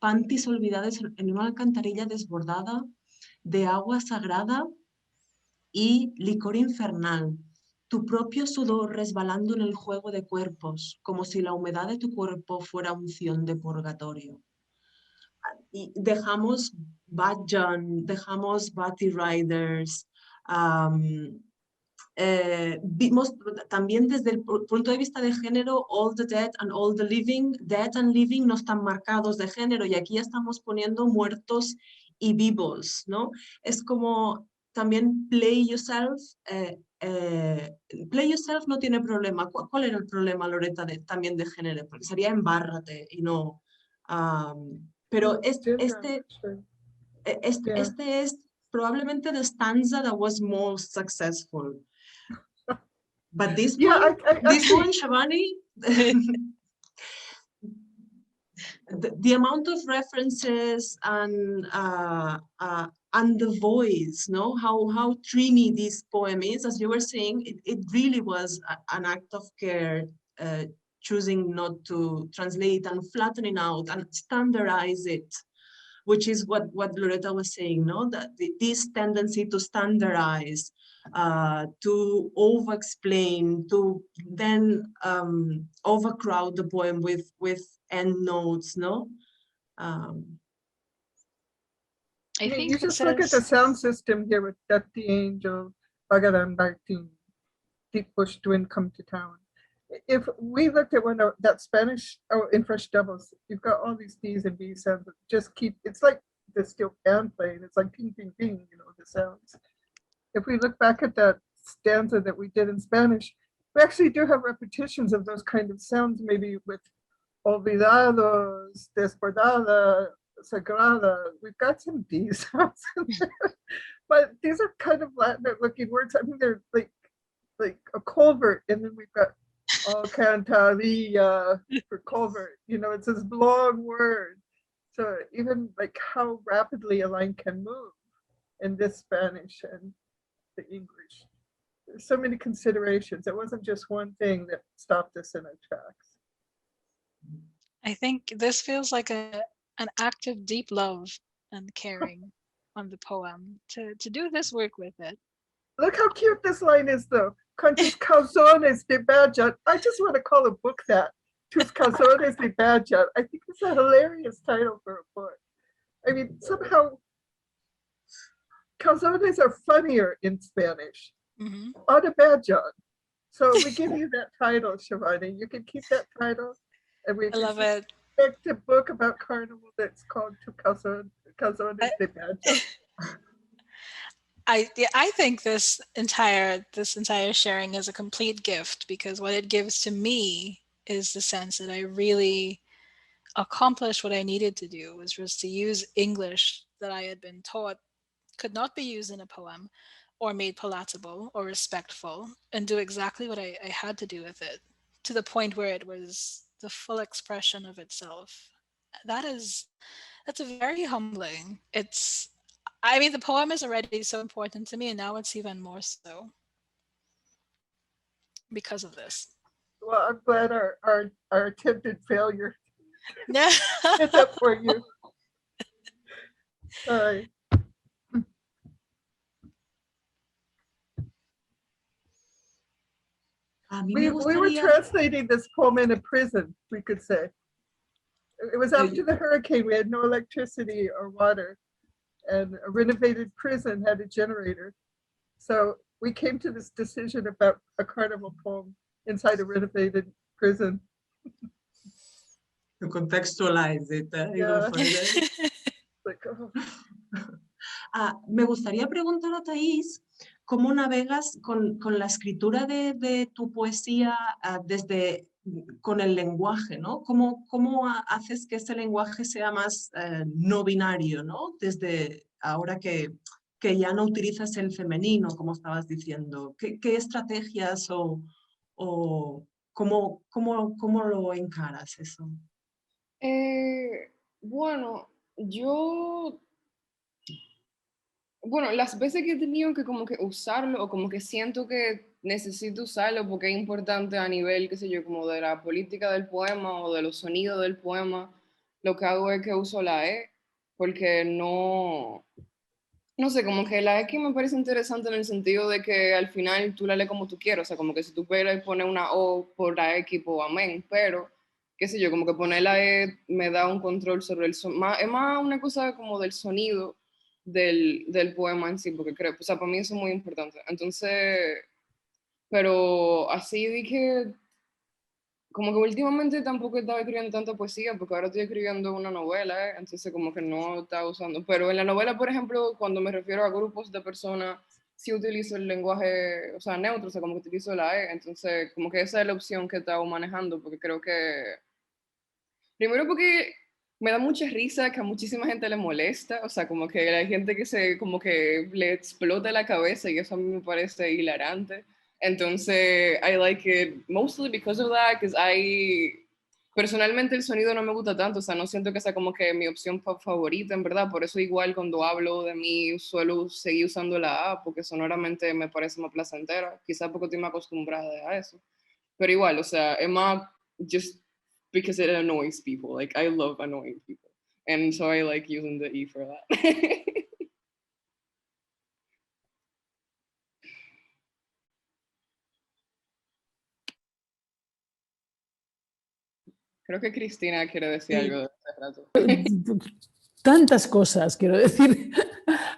panties olvidadas en una alcantarilla desbordada de agua sagrada y licor infernal, tu propio sudor resbalando en el juego de cuerpos, como si la humedad de tu cuerpo fuera unción de purgatorio. Y dejamos Bad John, dejamos Batty Riders, vimos también desde el punto de vista de género, All the Dead and All the Living. Dead and Living no están marcados de género y aquí ya estamos poniendo muertos y vivos, ¿no? Es como también Play Yourself. Play Yourself no tiene problema. ¿Cuál era el problema, Loretta, también de género? Porque sería embárrate y no... pero este es probablemente the stanza that was most successful. But this one, Shivanee, the amount of references and the voice, no, how dreamy this poem is, as you were saying, it really was an act of care, choosing not to translate and flattening out and standardize it, which is what Loretta was saying, no, that this tendency to standardize, to over-explain, to then overcrowd the poem with endnotes, no? I mean, think you just look at the sound system here with That the Angel, Bagadan Bartin, Deep Bush Twin Come to Town. If we looked at one of that Spanish, in Fresh Doubles, you've got all these D's and B's sounds that just keep, it's like the steel pan playing, it's like ping, ping, ping, you know, the sounds. If we look back at that stanza that we did in Spanish, we actually do have repetitions of those kind of sounds, maybe with olvidados, desbordada, sagrada. We've got some D sounds in there, but these are kind of Latin looking words. I mean, they're like a culvert, and then we've got Alcantarilla for culvert. You know, it's this long word. So even like how rapidly a line can move in this Spanish and the English. There's so many considerations. It wasn't just one thing that stopped us in our tracks. I think this feels like an act of deep love and caring on the poem to do this work with it. Look how cute this line is, though. Con tus calzones de badger. I just want to call a book that. Tus calzones de badger. I think it's a hilarious title for a book. I mean, somehow calzones are funnier in Spanish. Mm-hmm. On a badger. So we give you that title, Shivanee. You can keep that title. And we I love it. Expect a book about carnival that's called Tu Calzones de Badger. I think this entire sharing is a complete gift, because what it gives to me is the sense that I really accomplished what I needed to do, which was to use English that I had been taught could not be used in a poem or made palatable or respectful, and do exactly what I had to do with it, to the point where it was the full expression of itself. That's a very humbling. I mean, the poem is already so important to me, and now it's even more so because of this. Well, I'm glad our attempted failure Yeah. did that for you. All right. We were translating this poem in a prison, we could say. It was after the hurricane. We had no electricity or water, and a renovated prison had a generator. So we came to this decision about a carnival poem inside a renovated prison. To contextualize it. Yeah. Like, oh. Me gustaría preguntar a Thaís, ¿cómo navegas con la escritura de tu poesía con el lenguaje, ¿no? ¿Cómo haces que ese lenguaje sea más no binario, ¿no? Desde ahora que ya no utilizas el femenino, como estabas diciendo. ¿Qué estrategias o cómo lo encaras eso? Bueno, las veces que he tenido que como que usarlo o como que siento que necesito usarlo porque es importante a nivel, qué sé yo, como de la política del poema o de los sonidos del poema, lo que hago es que uso la E, porque no sé, como que la X me parece interesante en el sentido de que al final tú la lees como tú quieras, o sea, como que si tú quieres poner una O por la X, pues amén, pero, qué sé yo, como que poner la E me da un control sobre el sonido, es más una cosa como del sonido del poema en sí, porque creo, o sea, para mí eso es muy importante. Entonces, pero así dije, como que últimamente tampoco estaba escribiendo tanta poesía, porque ahora estoy escribiendo una novela, entonces como que no estaba usando. Pero en la novela, por ejemplo, cuando me refiero a grupos de personas, sí utilizo el lenguaje, o sea, neutro, o sea, como que utilizo la E, entonces como que esa es la opción que estaba manejando, porque creo que, primero porque me da mucha risa que a muchísima gente le molesta, o sea, como que hay gente que como que le explota la cabeza y eso a mí me parece hilarante. Entonces, I like it mostly because of that, because personalmente el sonido no me gusta tanto, o sea, no siento que sea como que mi opción favorita, en verdad, por eso igual cuando hablo de mí suelo seguir usando la A, porque sonoramente me parece más placentera, quizás porque estoy más acostumbrada a eso, pero igual, o sea, es más just because it annoys people, like I love annoying people, and so I like using the E for that. Creo que Cristina quiere decir algo de este rato. Tantas cosas, quiero decir.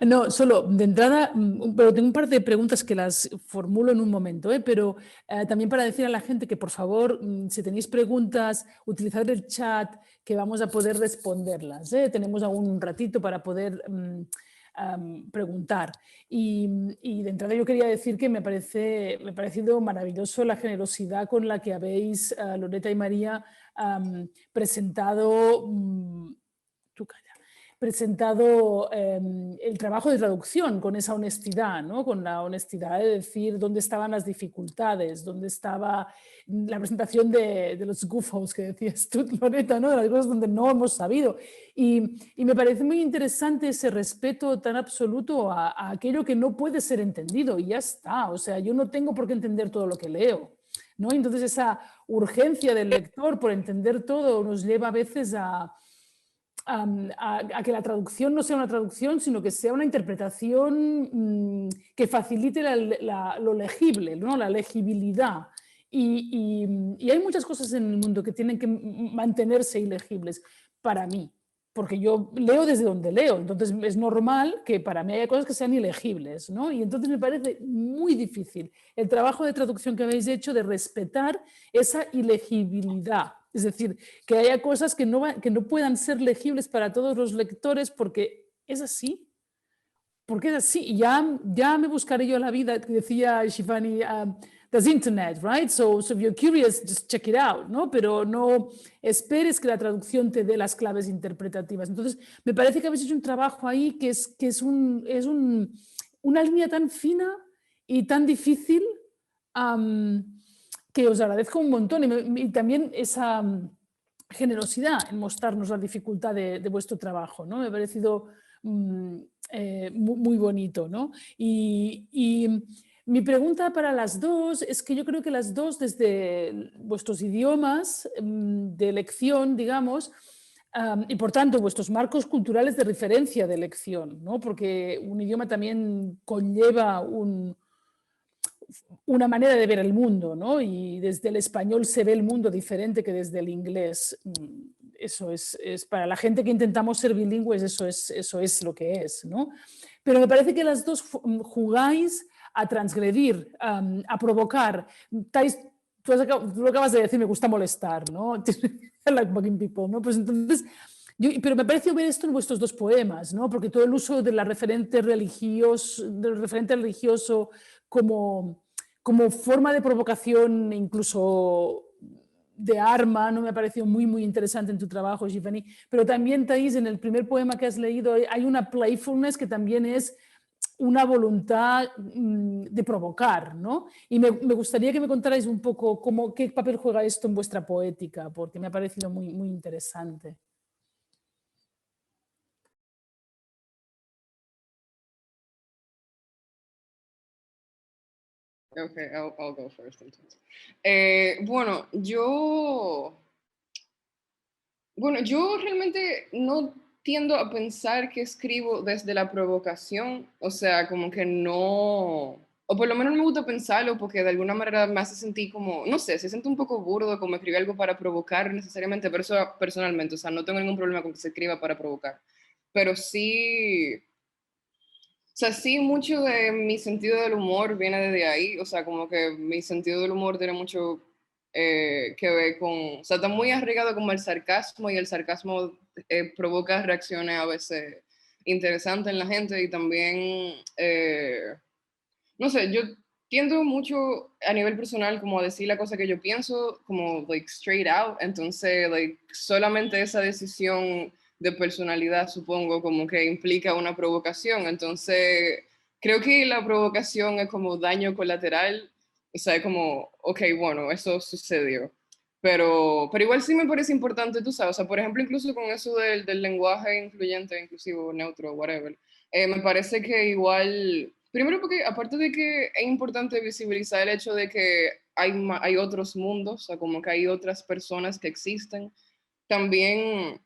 No, solo de entrada, pero tengo un par de preguntas que las formulo en un momento, pero también para decir a la gente que por favor, si tenéis preguntas, utilizad el chat, que vamos a poder responderlas. Tenemos aún un ratito para poder preguntar. Y de entrada yo quería decir que me ha parecido maravilloso la generosidad con la que habéis, Loretta y María, presentado el trabajo de traducción con esa honestidad, ¿no? Con la honestidad de decir dónde estaban las dificultades, dónde estaba la presentación de los goofholes que decías tú, Loretta, ¿no? De las cosas donde no hemos sabido. Y me parece muy interesante ese respeto tan absoluto a aquello que no puede ser entendido y ya está. O sea, yo no tengo por qué entender todo lo que leo, ¿no? Entonces esa urgencia del lector por entender todo nos lleva a veces a que la traducción no sea una traducción, sino que sea una interpretación que facilite lo legible, ¿no? La legibilidad. Y hay muchas cosas en el mundo que tienen que mantenerse ilegibles para mí, porque yo leo desde donde leo, entonces es normal que para mí haya cosas que sean ilegibles, ¿no? Y entonces me parece muy difícil el trabajo de traducción que habéis hecho de respetar esa ilegibilidad. Es decir, que haya cosas que no puedan ser legibles para todos los lectores porque es así. Porque es así. Y ya me buscaré yo la vida, decía Shivanee, there's internet, right? So if you're curious, just check it out, ¿no? Pero no esperes que la traducción te dé las claves interpretativas. Entonces, me parece que habéis hecho un trabajo ahí que es una línea tan fina y tan difícil que os agradezco un montón y también esa generosidad en mostrarnos la dificultad de vuestro trabajo, ¿no? Me ha parecido muy bonito, ¿no? Y mi pregunta para las dos es que yo creo que las dos, desde vuestros idiomas de elección, digamos, y por tanto vuestros marcos culturales de referencia de elección, ¿no? Porque un idioma también conlleva una manera de ver el mundo, ¿no? Y desde el español se ve el mundo diferente que desde el inglés. Eso es para la gente que intentamos ser bilingües, eso es lo que es, ¿no? Pero me parece que las dos jugáis a transgredir, a provocar. Thais, tú lo acabas de decir, me gusta molestar, ¿no? I like bugging people, ¿no? Pues entonces, pero me parece ver esto en vuestros dos poemas, ¿no? Porque todo el uso del referente religioso como forma de provocación, incluso de arma, no me ha parecido muy interesante en tu trabajo, Shivanee. Pero también, Thaís, en el primer poema que has leído hay una playfulness que también es una voluntad de provocar, ¿no? Y me gustaría que me contarais un poco qué papel juega esto en vuestra poética, porque me ha parecido muy interesante. Okay, I'll go first entonces. Bueno, yo realmente no tiendo a pensar que escribo desde la provocación, o sea, como que no, o por lo menos no me gusta pensarlo porque de alguna manera me hace sentir como, no sé, se siente un poco burdo como escribir algo para provocar necesariamente, pero eso personalmente, o sea, no tengo ningún problema con que se escriba para provocar, pero sí, o sea, sí, mucho de mi sentido del humor viene desde ahí, o sea, como que mi sentido del humor tiene mucho que ver con, o sea, está muy arraigado como el sarcasmo y el sarcasmo provoca reacciones a veces interesantes en la gente y también, no sé, yo tiendo mucho a nivel personal como a decir la cosa que yo pienso, como like straight out, entonces like solamente esa decisión de personalidad supongo como que implica una provocación, entonces creo que la provocación es como daño colateral, o sea, es como, ok, bueno, eso sucedió, pero igual sí me parece importante, tú sabes, o sea, por ejemplo, incluso con eso del lenguaje incluyente, inclusivo, neutro, whatever, me parece que igual, primero porque aparte de que es importante visibilizar el hecho de que hay otros mundos, o sea, como que hay otras personas que existen, también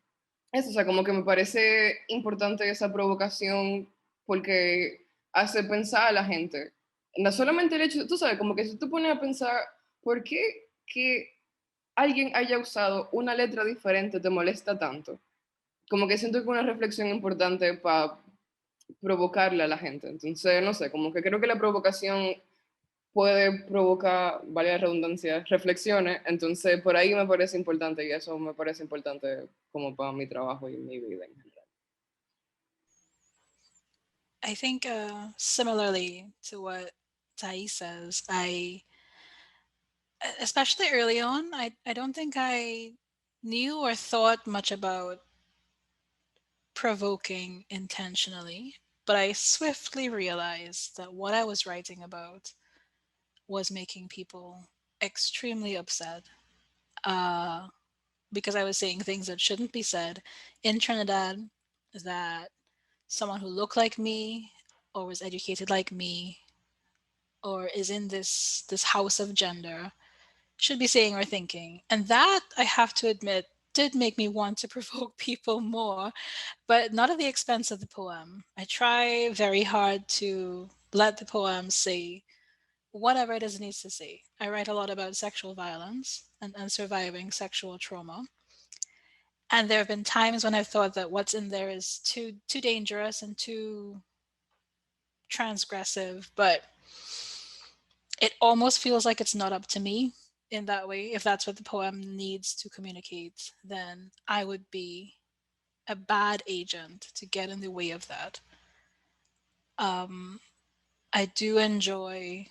eso, o sea, como que me parece importante esa provocación porque hace pensar a la gente. No solamente el hecho, tú sabes, como que si tú pones a pensar, ¿por qué que alguien haya usado una letra diferente te molesta tanto? Como que siento que una reflexión importante para provocarle a la gente. Entonces, no sé, como que creo que la provocación puede provocar, vale la redundancia, reflexiones. Entonces, por ahí me parece importante y eso me parece importante como para mi trabajo y mi vida en general. I think similarly to what Thaís says, especially early on, I don't think I knew or thought much about provoking intentionally, but I swiftly realized that what I was writing about was making people extremely upset because I was saying things that shouldn't be said in Trinidad, that someone who looked like me or was educated like me or is in this house of gender should be saying or thinking. And that, I have to admit, did make me want to provoke people more, but not at the expense of the poem. I try very hard to let the poem say whatever it is it needs to say. I write a lot about sexual violence and surviving sexual trauma. And there have been times when I've thought that what's in there is too dangerous and too transgressive, but it almost feels like it's not up to me in that way. If that's what the poem needs to communicate, then I would be a bad agent to get in the way of that. I do enjoy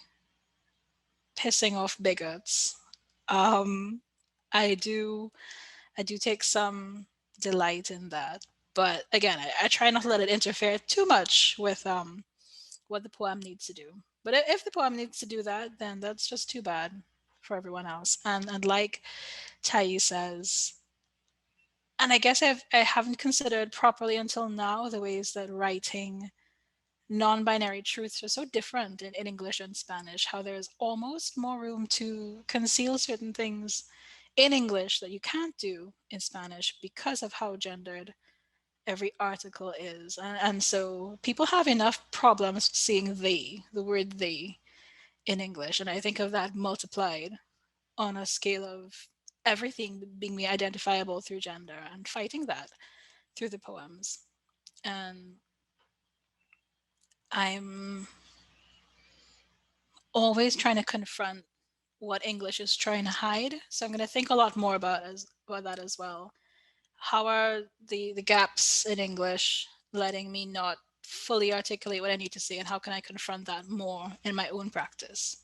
pissing off bigots. I do take some delight in that. But again, I try not to let it interfere too much with what the poem needs to do. But if the poem needs to do that, then that's just too bad for everyone else. And like Thaís says, and I guess I haven't considered properly until now the ways that writing non-binary truths are so different in English and Spanish, how there's almost more room to conceal certain things in English that you can't do in Spanish because of how gendered every article is. And so people have enough problems seeing the word they in English. And I think of that multiplied on a scale of everything being identifiable through gender and fighting that through the poems. And I'm always trying to confront what English is trying to hide. So I'm going to think a lot more about that as well. How are the gaps in English letting me not fully articulate what I need to say, and how can I confront that more in my own practice?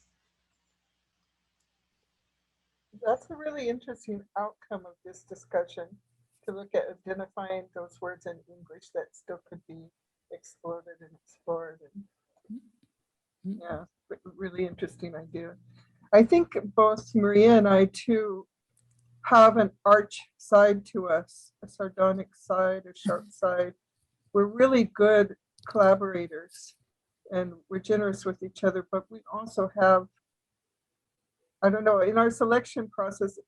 That's a really interesting outcome of this discussion, to look at identifying those words in English that still could be exploded and explored. And yeah, really interesting idea. I think both Maria and I too have an arch side to us, a sardonic side, a sharp side. We're really good collaborators and we're generous with each other, but we also have I don't know, in our selection process,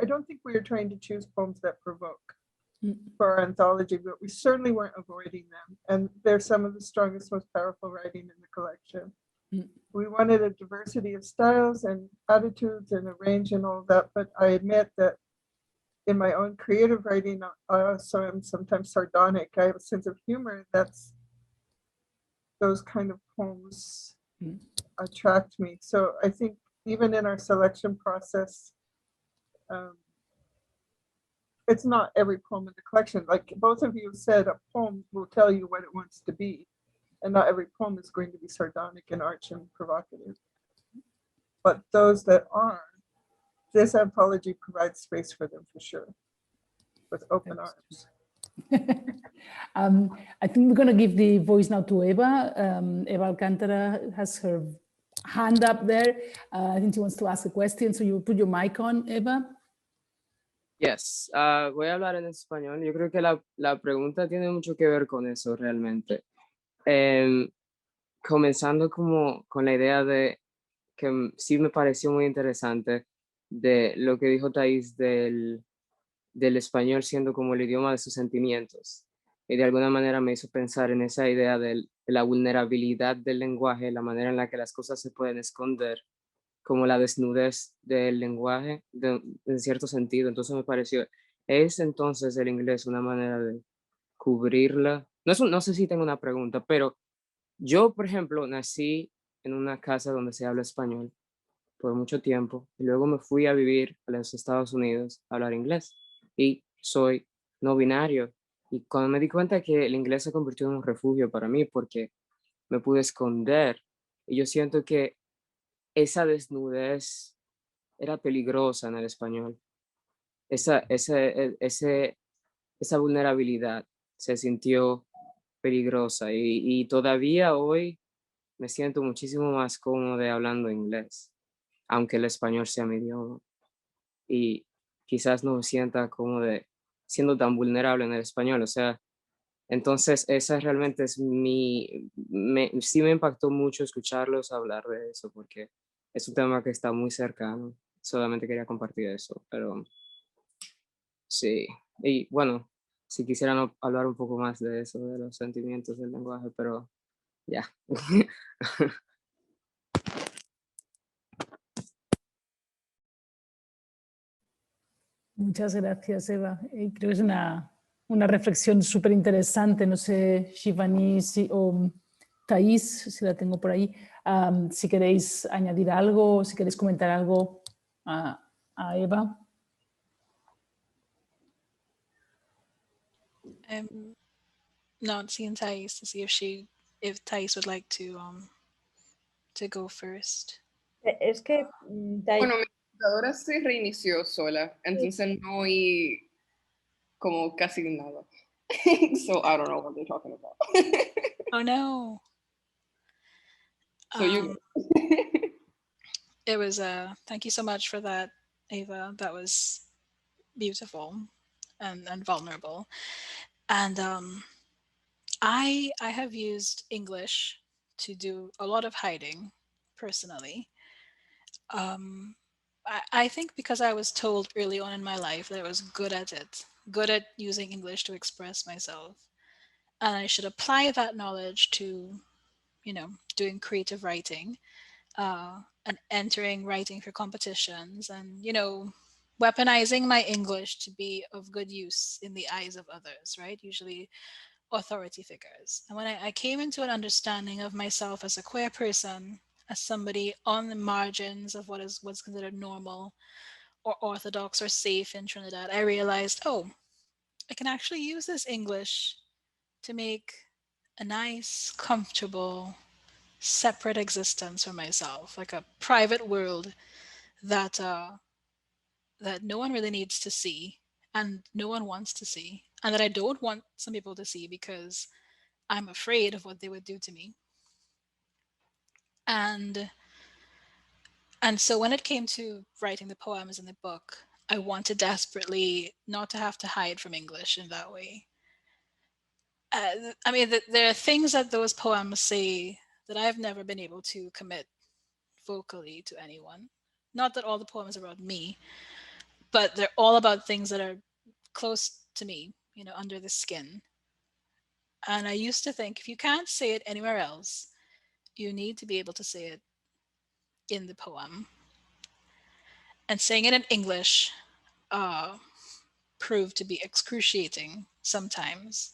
I don't think we were trying to choose poems that provoke for our anthology, but we certainly weren't avoiding them. And they're some of the strongest, most powerful writing in the collection. We wanted a diversity of styles and attitudes and a range and all that, but I admit that in my own creative writing, I also am sometimes sardonic. I have a sense of humor. Those kind of poems attract me. So I think even in our selection process, it's not every poem in the collection. Like both of you said, a poem will tell you what it wants to be. And not every poem is going to be sardonic and arch and provocative. But those that are, this anthology provides space for them for sure, with open arms. I think we're going to give the voice now to Eva. Eva Alcántara has her hand up there. I think she wants to ask a question, so you put your mic on, Eva. Yes, voy a hablar en español. Yo creo que la pregunta tiene mucho que ver con eso realmente. Comenzando como con la idea de que sí me pareció muy interesante de lo que dijo Thaís del español siendo como el idioma de sus sentimientos. Y de alguna manera me hizo pensar en esa idea de la vulnerabilidad del lenguaje, la manera en la que las cosas se pueden esconder, como la desnudez del lenguaje en cierto sentido. Entonces me pareció, ¿es entonces el inglés una manera de cubrirla? No sé si tengo una pregunta, pero yo, por ejemplo, nací en una casa donde se habla español por mucho tiempo y luego me fui a vivir a los Estados Unidos a hablar inglés y soy no binario. Y cuando me di cuenta que el inglés se convirtió en un refugio para mí porque me pude esconder, y yo siento que esa desnudez era peligrosa en el español. Esa vulnerabilidad se sintió peligrosa y todavía hoy me siento muchísimo más cómodo hablando inglés, aunque el español sea mi idioma. Y quizás no me sienta cómodo siendo tan vulnerable en el español. O sea, entonces esa realmente es sí me impactó mucho escucharlos hablar de eso porque es un tema que está muy cercano. Solamente quería compartir eso, pero sí. Y bueno, si quisieran hablar un poco más de eso, de los sentimientos del lenguaje, pero ya. Muchas gracias, Eva. Creo que es una reflexión súper interesante. No sé, Shivanee o Thaís, si la tengo por ahí, si queréis añadir algo, si queréis comentar algo a Eva. Not seeing Thaís to see if Thaís would like to go first. Es que Bueno, mi computadora se reinició sola, entonces no oí como casi nada. So I don't know what they're talking about. Oh no. So it was thank you so much for that, Eva. That was beautiful and vulnerable. And I have used English to do a lot of hiding personally. I think because I was told early on in my life that I was good at it, good at using English to express myself. And I should apply that knowledge to, doing creative writing and entering writing for competitions and, weaponizing my English to be of good use in the eyes of others, right? Usually authority figures. And when I came into an understanding of myself as a queer person, as somebody on the margins of what's considered normal or orthodox or safe in Trinidad, I realized, oh, I can actually use this English to make a nice, comfortable, separate existence for myself, like a private world that no one really needs to see and no one wants to see, and that I don't want some people to see because I'm afraid of what they would do to me. And so when it came to writing the poems in the book, I wanted desperately not to have to hide from English in that way. I mean, there are things that those poems say that I've never been able to commit vocally to anyone. Not that all the poems are about me, but they're all about things that are close to me, you know, under the skin. And I used to think if you can't say it anywhere else, you need to be able to say it in the poem. And saying it in English proved to be excruciating sometimes.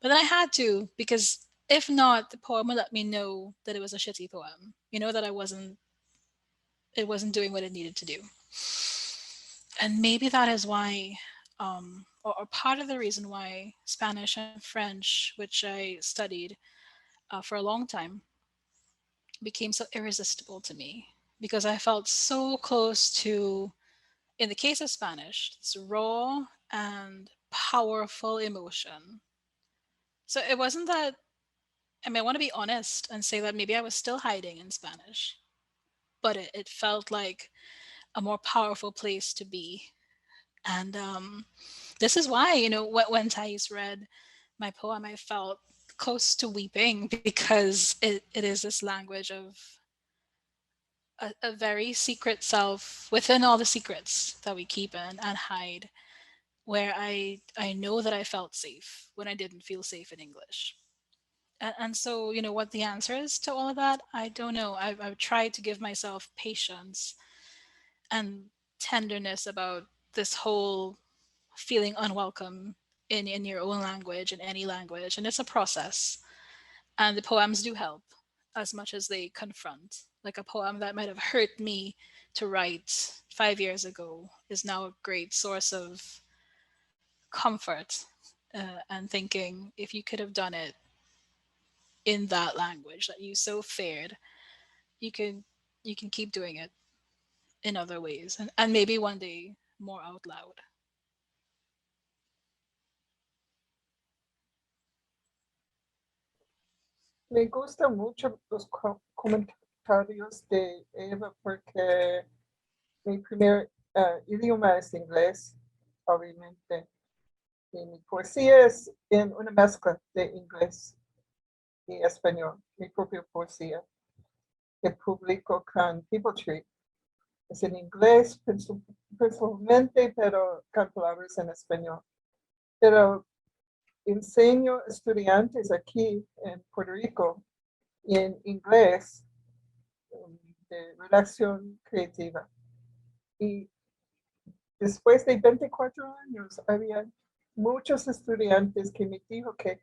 But then I had to, because if not, the poem would let me know that it was a shitty poem. You know, that it wasn't doing what it needed to do. And maybe that is why, or part of the reason why Spanish and French, which I studied for a long time, became so irresistible to me, because I felt so close to, in the case of Spanish, this raw and powerful emotion. So it wasn't that, I mean, I want to be honest and say that maybe I was still hiding in Spanish, but it felt like a more powerful place to be. And this is why, you know, when Thaís read my poem, I felt close to weeping, because it is this language of a very secret self within all the secrets that we keep and hide, where I know that I felt safe when I didn't feel safe in English. And so, you know, what the answer is to all of that, I don't know. I've tried to give myself patience and tenderness about this whole feeling unwelcome in your own language, in any language. And it's a process. And the poems do help as much as they confront. Like a poem that might have hurt me to write 5 years ago is now a great source of comfort, and thinking, if you could have done it in that language that you so feared, you can keep doing it in other ways, and maybe one day more out loud. Me gustan mucho los comentarios de Eva, porque mi primer idioma es inglés, obviamente. Y mi poesía es en una mezcla de inglés y español, mi propia poesía, que publico con People Tree. Es en inglés principalmente, pero con palabras en español. Pero enseño a estudiantes aquí en Puerto Rico en inglés de redacción creativa. Y después de 24 años, había muchos estudiantes que me dijo que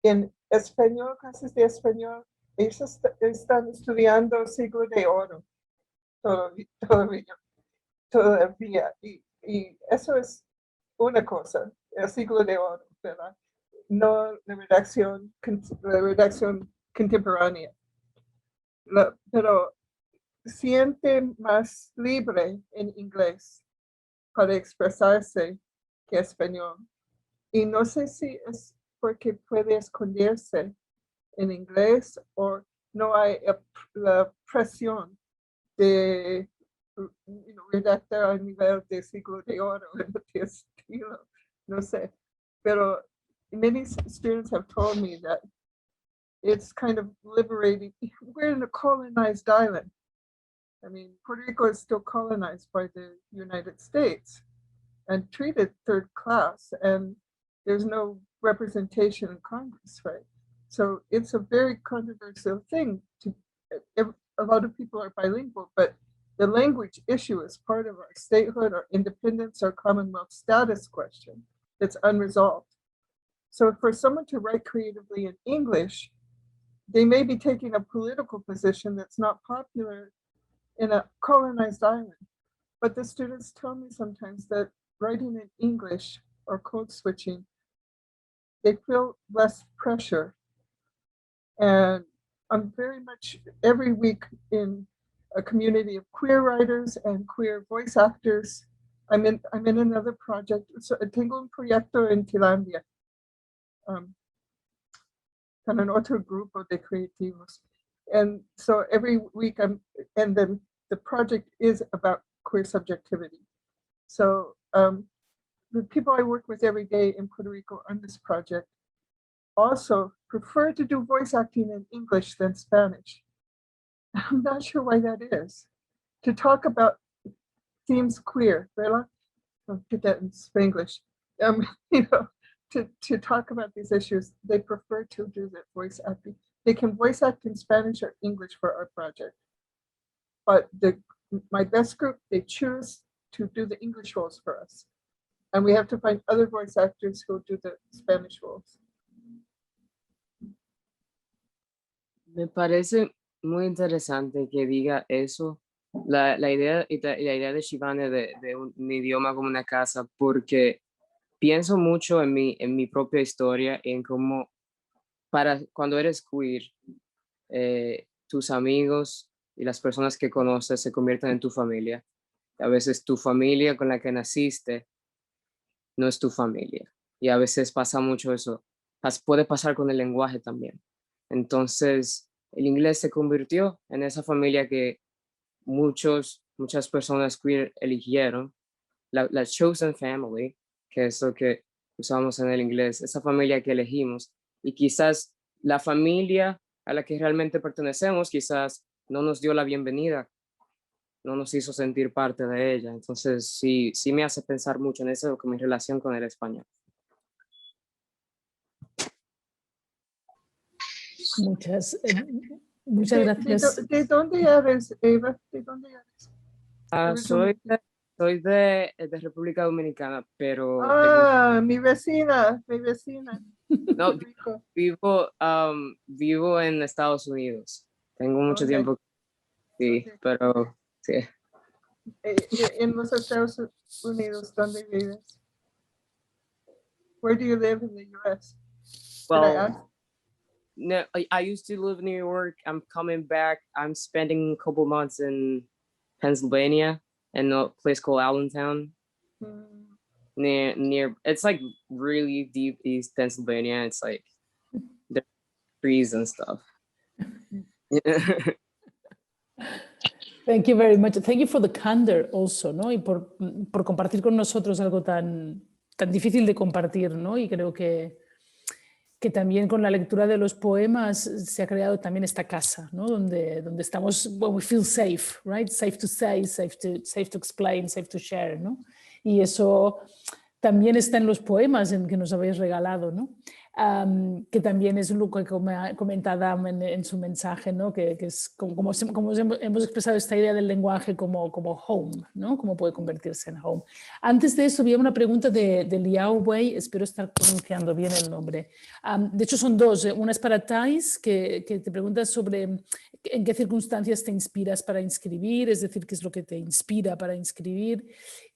en español, clases de español, ellos están estudiando siglo de oro todavía. Y eso es una cosa, el siglo de oro, ¿verdad? No la redacción contemporánea. Pero siente más libre en inglés para expresarse que español. Y no sé si es porque puede esconderse en inglés o no hay la presión de redactar a nivel de siglo de oro en este estilo. No sé. Pero many students have told me that it's kind of liberating. We're in a colonized island. I mean, Puerto Rico is still colonized by the United States and treated third class, and there's no representation in Congress, right? So it's a very controversial thing. A lot of people are bilingual, but the language issue is part of our statehood, our independence, our Commonwealth status question that's unresolved. So for someone to write creatively in English, they may be taking a political position that's not popular in a colonized island. But the students tell me sometimes that writing in English or code switching, they feel less pressure. And I'm very much every week in a community of queer writers and queer voice actors. I'm in another project. So tengo un proyecto en Finlandia con un otro grupo de creativos. And so every week and then the project is about queer subjectivity. So the people I work with every day in Puerto Rico on this project also prefer to do voice acting in English than Spanish. I'm not sure why that is. to talk about themes queer, ¿verdad? I'll get that in Spanglish. You know, to talk about these issues, they prefer to do the voice acting. They can voice act in Spanish or English for our project. But my best group, they choose to do the English roles for us. And we have to find other voice actors who do the Spanish roles. Me parece muy interesante que diga eso, la idea de Shivanee de un idioma como una casa, porque pienso mucho en mi propia historia, en cómo cuando eres queer, tus amigos y las personas que conoces se convierten en tu familia. A veces tu familia con la que naciste no es tu familia. Y a veces pasa mucho eso. Puede pasar con el lenguaje también. Entonces, el inglés se convirtió en esa familia que muchas personas queer eligieron, la chosen family, que es lo que usamos en el inglés, esa familia que elegimos. Y quizás la familia a la que realmente pertenecemos, quizás no nos dio la bienvenida, no nos hizo sentir parte de ella. Entonces, sí me hace pensar mucho en eso con mi relación con el español. Muchas gracias. ¿De dónde eres, Eva? ¿De dónde eres? Soy de República Dominicana, pero... mi vecina. No, vivo en Estados Unidos. Tengo mucho tiempo. Sí, pero sí. En los Estados Unidos, ¿dónde vives? Where do you live in the U.S.? Well, no, I used to live in New York. I'm coming back. I'm spending a couple months in Pennsylvania in a place called Allentown. Near it's like really deep East Pennsylvania. It's like there's trees and stuff. Thank you very much. Thank you for the candor also, ¿no? Y por compartir con nosotros algo tan difícil de compartir, ¿no? Y creo que también con la lectura de los poemas se ha creado también esta casa, ¿no? Donde estamos, well, we feel safe, right? Safe to say, safe to explain, safe to share, ¿no? Y eso también está en los poemas en que nos habéis regalado, ¿no? Que también es lo que comenta Adam en su mensaje, ¿no? Que es como hemos expresado esta idea del lenguaje como home, ¿no? Cómo puede convertirse en home. Antes de eso había una pregunta de Liao Wei, espero estar pronunciando bien el nombre. De hecho son dos, una es para Thaís, que te pregunta sobre en qué circunstancias te inspiras para inscribir, es decir, qué es lo que te inspira para inscribir.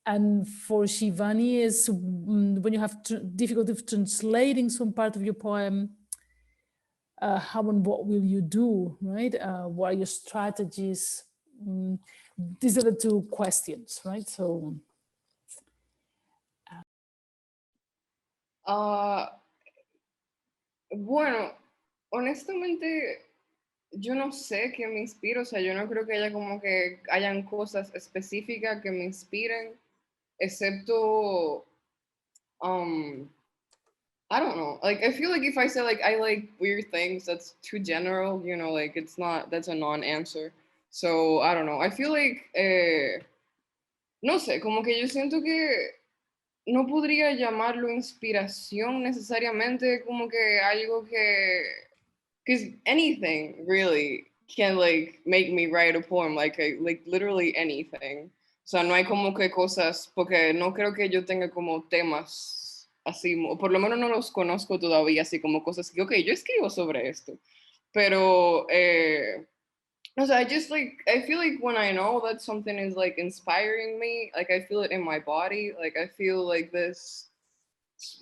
And for Shivanee is when you have difficulty translating some part of your poem, how and what will you do, right? What are your strategies? These are the two questions, right? So. Bueno, honestamente, yo no sé qué me inspira, o sea, yo no creo que haya como que hayan cosas específicas que me inspiren. Excepto, I don't know. Like, I feel like if I say like I like weird things, that's too general. You know, like it's not. That's a non-answer. So I don't know. I feel like, no sé, como que yo siento que no podría llamarlo inspiración necesariamente, como que algo que, because anything really can like make me write a poem, like literally anything. O sea, no hay como que cosas, porque no creo que yo tenga como temas así, o por lo menos no los conozco todavía, así como cosas que, ok, yo escribo sobre esto. Pero, no sé, I feel like when I know that something is like inspiring me, like I feel it in my body, like I feel like this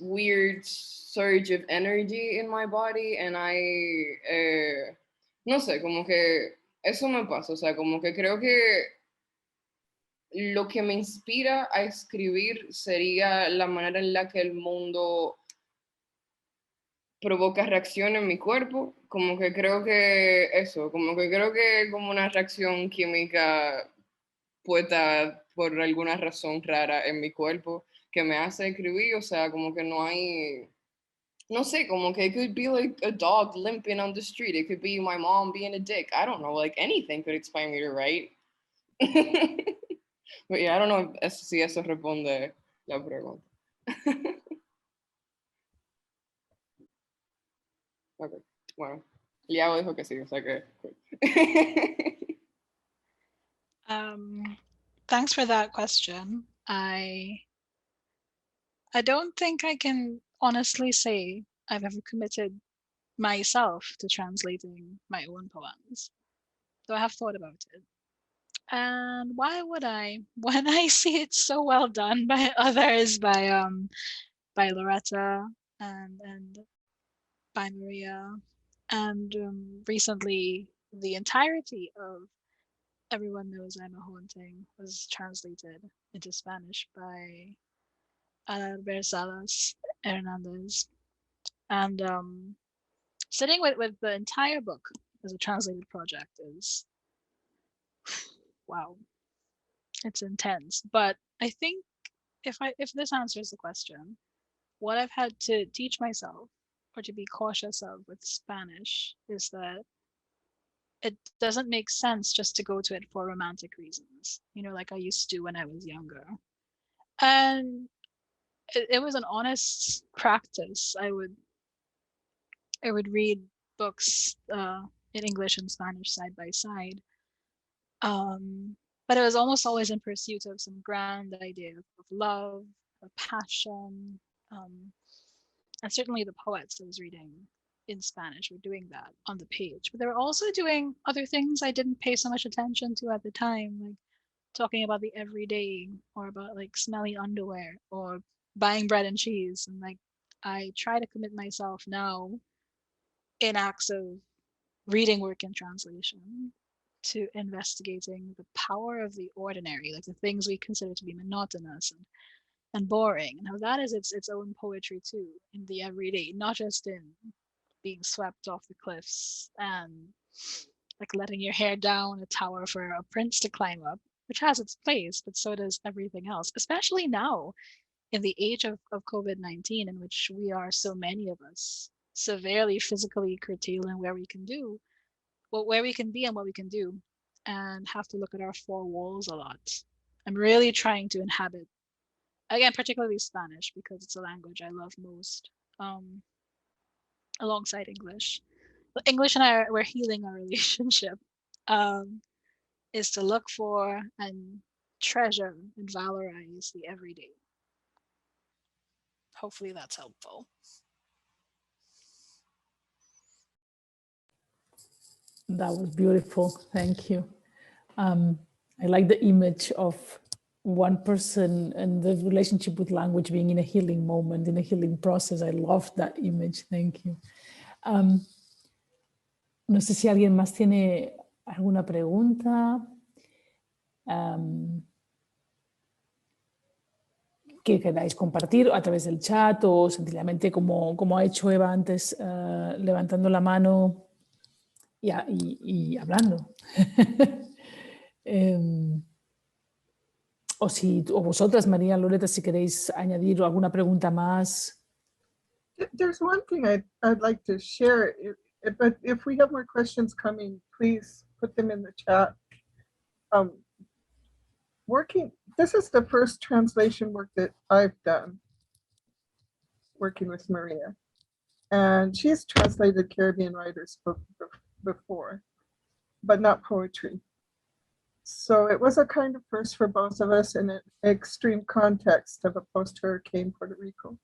weird surge of energy in my body, and no sé, como que eso me pasa, o sea, como que creo que lo que me inspira a escribir sería la manera en la que el mundo provoca reacción en mi cuerpo, como que creo que eso, como que creo que como una reacción química puesta por alguna razón rara en mi cuerpo que me hace escribir, o sea, como que no hay, no sé, como que it could be like a dog limping on the street, it could be my mom being a dick, I don't know, like anything could inspire me to write. But yeah, I don't know si eso responde la pregunta. Okay, bueno, Liao dijo que sí, o sea que... Thanks for that question. I don't think I can honestly say I've ever committed myself to translating my own poems. So I have thought about it. And why would I? When I see it so well done by others, by Loretta and by Maria, and recently the entirety of Everyone Knows I'm a Haunting was translated into Spanish by Albert Salas Hernandez. And sitting with the entire book as a translated project is, wow, it's intense. But I think if this answers the question, what I've had to teach myself or to be cautious of with Spanish is that it doesn't make sense just to go to it for romantic reasons, like I used to when I was younger. And it was an honest practice. I would read books in English and Spanish side by side. But it was almost always in pursuit of some grand idea of love, of passion. And certainly the poets I was reading in Spanish were doing that on the page, but they were also doing other things I didn't pay so much attention to at the time, like talking about the everyday, or about like smelly underwear, or buying bread and cheese. And like, I try to commit myself now in acts of reading work in translation to investigating the power of the ordinary, like the things we consider to be monotonous and boring, and how that is its own poetry too, in the everyday, not just in being swept off the cliffs and like letting your hair down a tower for a prince to climb up, which has its place, but so does everything else, especially now in the age of COVID-19, in which we are, so many of us, severely physically curtailing where we can do, where we can be and what we can do, and have to look at our four walls a lot. I'm really trying to inhabit, again, particularly Spanish, because it's a language I love most, alongside English. But English and I, we're healing our relationship, is to look for and treasure and valorize the everyday. Hopefully that's helpful. That was beautiful. Thank you. I like the image of one person and the relationship with language being in a healing moment, in a healing process. I love that image. Thank you. No sé si alguien más tiene alguna pregunta que queráis compartir a través del chat, o sencillamente como ha hecho Eva antes, levantando la mano y hablando. O vosotras, María, Loretta, si queréis añadir alguna pregunta más. There's one thing I'd like to share, but if we have more questions coming, please put them in the chat. This is the first translation work that I've done, working with Maria. And she's translated Caribbean writers before, but not poetry. So it was a kind of first for both of us in an extreme context of a post-hurricane Puerto Rico.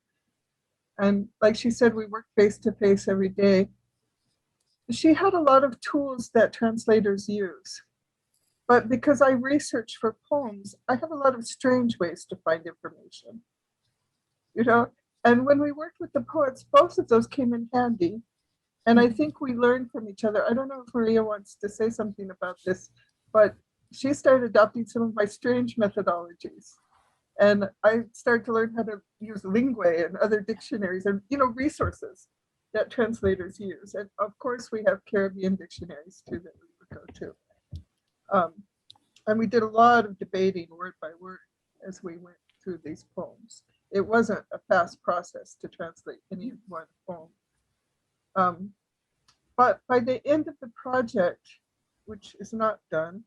And like she said, we work face to face every day. She had a lot of tools that translators use. But because I research for poems, I have a lot of strange ways to find information. And when we worked with the poets, both of those came in handy. And I think we learned from each other. I don't know if Maria wants to say something about this, but she started adopting some of my strange methodologies. And I started to learn how to use lingua and other dictionaries and resources that translators use. And of course, we have Caribbean dictionaries too that we would go to. And we did a lot of debating word by word as we went through these poems. It wasn't a fast process to translate any one poem. But by the end of the project, which is not done,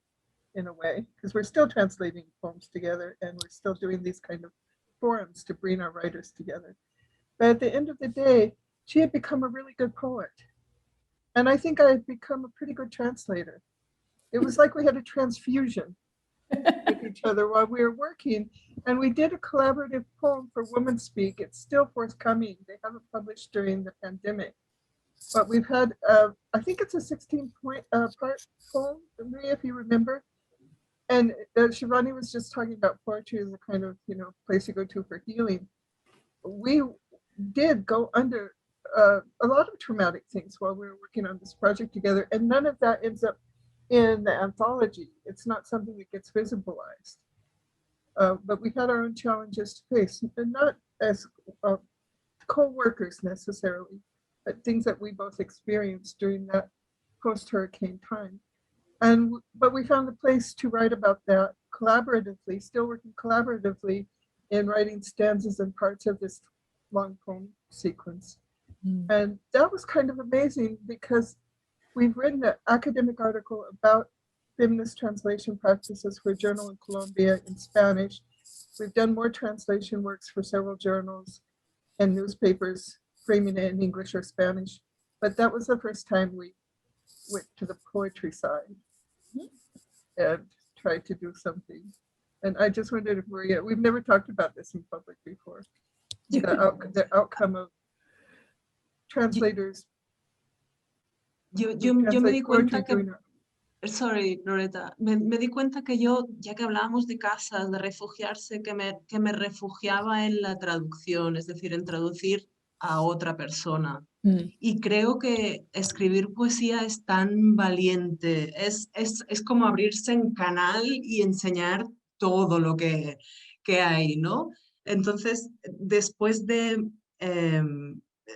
in a way, because we're still translating poems together and we're still doing these kind of forums to bring our writers together. But at the end of the day, she had become a really good poet. And I think I had become a pretty good translator. It was like we had a transfusion with each other while we were working. And we did a collaborative poem for Women Speak. It's still forthcoming. They haven't published during the pandemic. But we've had, I think it's a 16-part poem, Maria, if you remember. And Shivanee was just talking about poetry as a kind of, place you go to for healing. We did go under a lot of traumatic things while we were working on this project together, and none of that ends up in the anthology. It's not something that gets visibilized. But we had our own challenges to face, and not as co-workers necessarily, but things that we both experienced during that post-hurricane time. But we found a place to write about that collaboratively, still working collaboratively in writing stanzas and parts of this long poem sequence. And that was kind of amazing because we've written an academic article about feminist translation practices for a journal in Colombia in Spanish. We've done more translation works for several journals and newspapers, framing it in English or Spanish. But that was the first time we went to the poetry side and tried to do something. And I just wondered if Maria, we've never talked about this in public before, the outcome of translators. Yo me di cuenta que, sorry, Loretta, me di cuenta que yo, ya que hablábamos de casas, de refugiarse, que me refugiaba en la traducción, es decir, en traducir a otra persona. Y creo que escribir poesía es tan valiente, es como abrirse en canal y enseñar todo lo que hay, ¿no? Entonces, después de...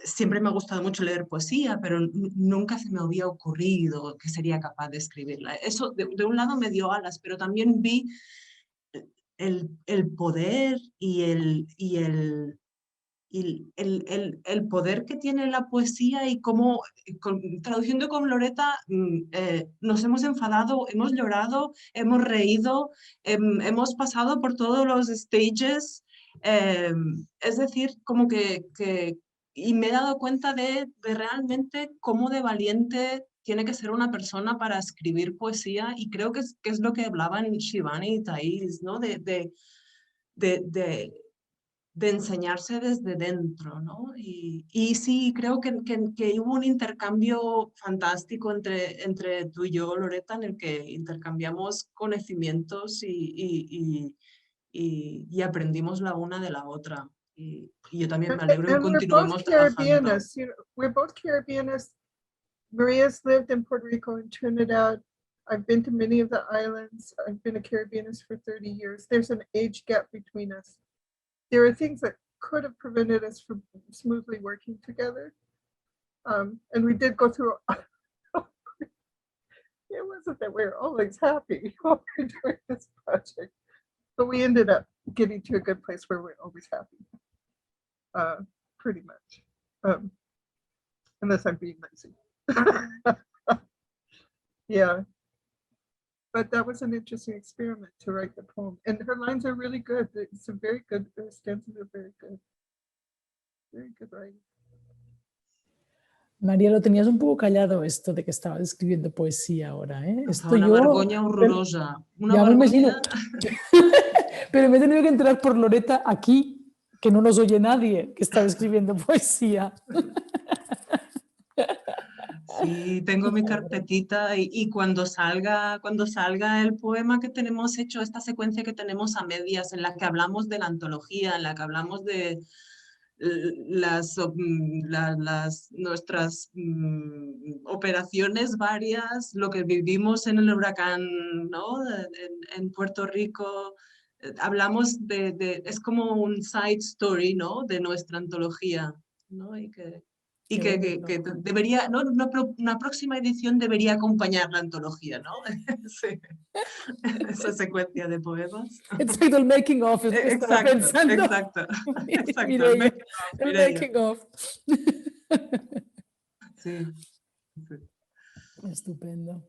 siempre me ha gustado mucho leer poesía, pero nunca se me había ocurrido que sería capaz de escribirla. Eso, de un lado, me dio alas, pero también vi el poder y el poder que tiene la poesía y cómo, traduciendo con Loretta, nos hemos enfadado, hemos llorado, hemos reído, hemos pasado por todos los stages. Es decir, como que y me he dado cuenta de realmente cómo de valiente tiene que ser una persona para escribir poesía, y creo que es lo que hablaban Shivanee y Thaís, ¿no? De enseñarse desde dentro, ¿no? Y sí, creo que hubo un intercambio fantástico entre tú y yo, Loretta, en el que intercambiamos conocimientos y aprendimos la una de la otra. Y yo también me alegro y continuemos trabajando. We're both Caribbeanas. Maria's lived in Puerto Rico and Trinidad. I've been to many of the islands. I've been a Caribbeanist for 30 years. There's an age gap between us. There are things that could have prevented us from smoothly working together. And we did go through, it wasn't that we were always happy while we were doing this project, but we ended up getting to a good place where we're always happy. Pretty much, unless I'm being lazy. Yeah, but that was an interesting experiment to write the poem, and her lines are really good. It's a very good, her stanzas are very good writing. María, lo tenías un poco callado esto de que estabas escribiendo poesía ahora, ¿eh? Esto una yo, vergüenza horrorosa. Una ya me vergüenza. imagino. Pero me he tenido que enterar por Loretta aquí, que no nos oye nadie, que estaba escribiendo poesía. Sí, tengo mi carpetita y cuando salga el poema que tenemos hecho, esta secuencia que tenemos a medias, en la que hablamos de la antología, en la que hablamos de nuestras operaciones varias, lo que vivimos en el huracán, ¿no? en Puerto Rico, hablamos es como un side story, ¿no? De nuestra antología, ¿no? Y que debería, ¿no? Una próxima edición debería acompañar la antología, ¿no? Sí. Esa secuencia de poemas. Exacto, el making of, es lo que estaba pensando. Exacto. Mireia, el making of. Sí. Estupendo.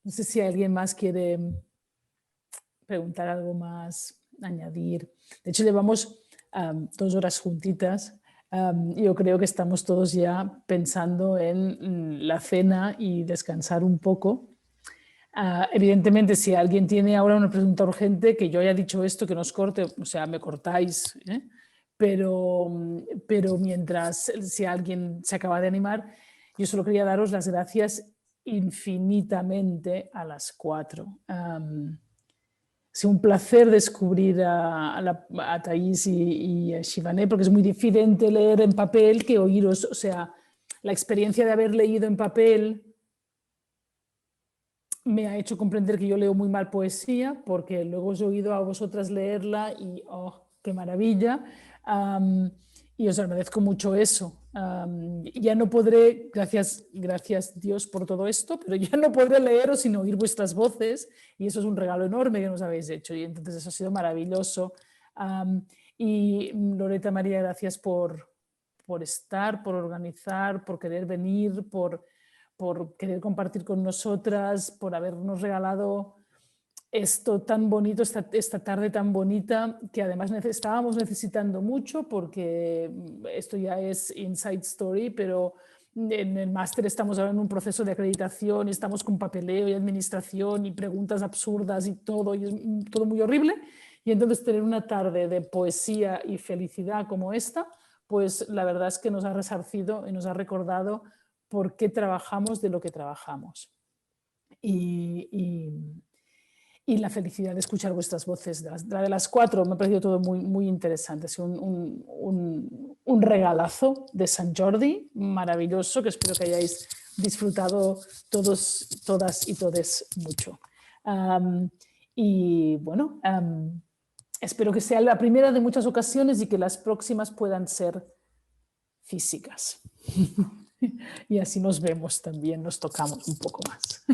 No sé si alguien más quiere preguntar algo más, añadir. De hecho, llevamos 2 horas juntitas. Yo creo que estamos todos ya pensando en la cena y descansar un poco. Evidentemente, si alguien tiene ahora una pregunta urgente, que yo haya dicho esto, que nos corte, o sea, me cortáis, ¿eh? Pero mientras, si alguien se acaba de animar, yo solo quería daros las gracias infinitamente a las 4. Ha sido un placer descubrir a Thaís y a Shivanee, porque es muy diferente leer en papel que oíros. O sea, la experiencia de haber leído en papel me ha hecho comprender que yo leo muy mal poesía, porque luego os he oído a vosotras leerla y ¡oh, qué maravilla! Y os agradezco mucho eso. Ya no podré, gracias Dios por todo esto, pero ya no podré leeros sin oír vuestras voces, y eso es un regalo enorme que nos habéis hecho, y entonces eso ha sido maravilloso. Y Loretta, María, gracias por estar, por organizar, por querer venir, por querer compartir con nosotras, por habernos regalado esto tan bonito, esta tarde tan bonita, que además estábamos necesitando mucho, porque esto ya es Inside Story, pero en el máster estamos ahora en un proceso de acreditación y estamos con papeleo y administración y preguntas absurdas y es todo muy horrible. Y entonces tener una tarde de poesía y felicidad como esta, pues la verdad es que nos ha resarcido y nos ha recordado por qué trabajamos de lo que trabajamos. Y la felicidad de escuchar vuestras voces. La de las 4 me ha parecido todo muy, muy interesante. Ha sido un regalazo de Sant Jordi maravilloso, que espero que hayáis disfrutado todos, todas y todes mucho. Y bueno, espero que sea la primera de muchas ocasiones y que las próximas puedan ser físicas. Y así nos vemos también, nos tocamos un poco más.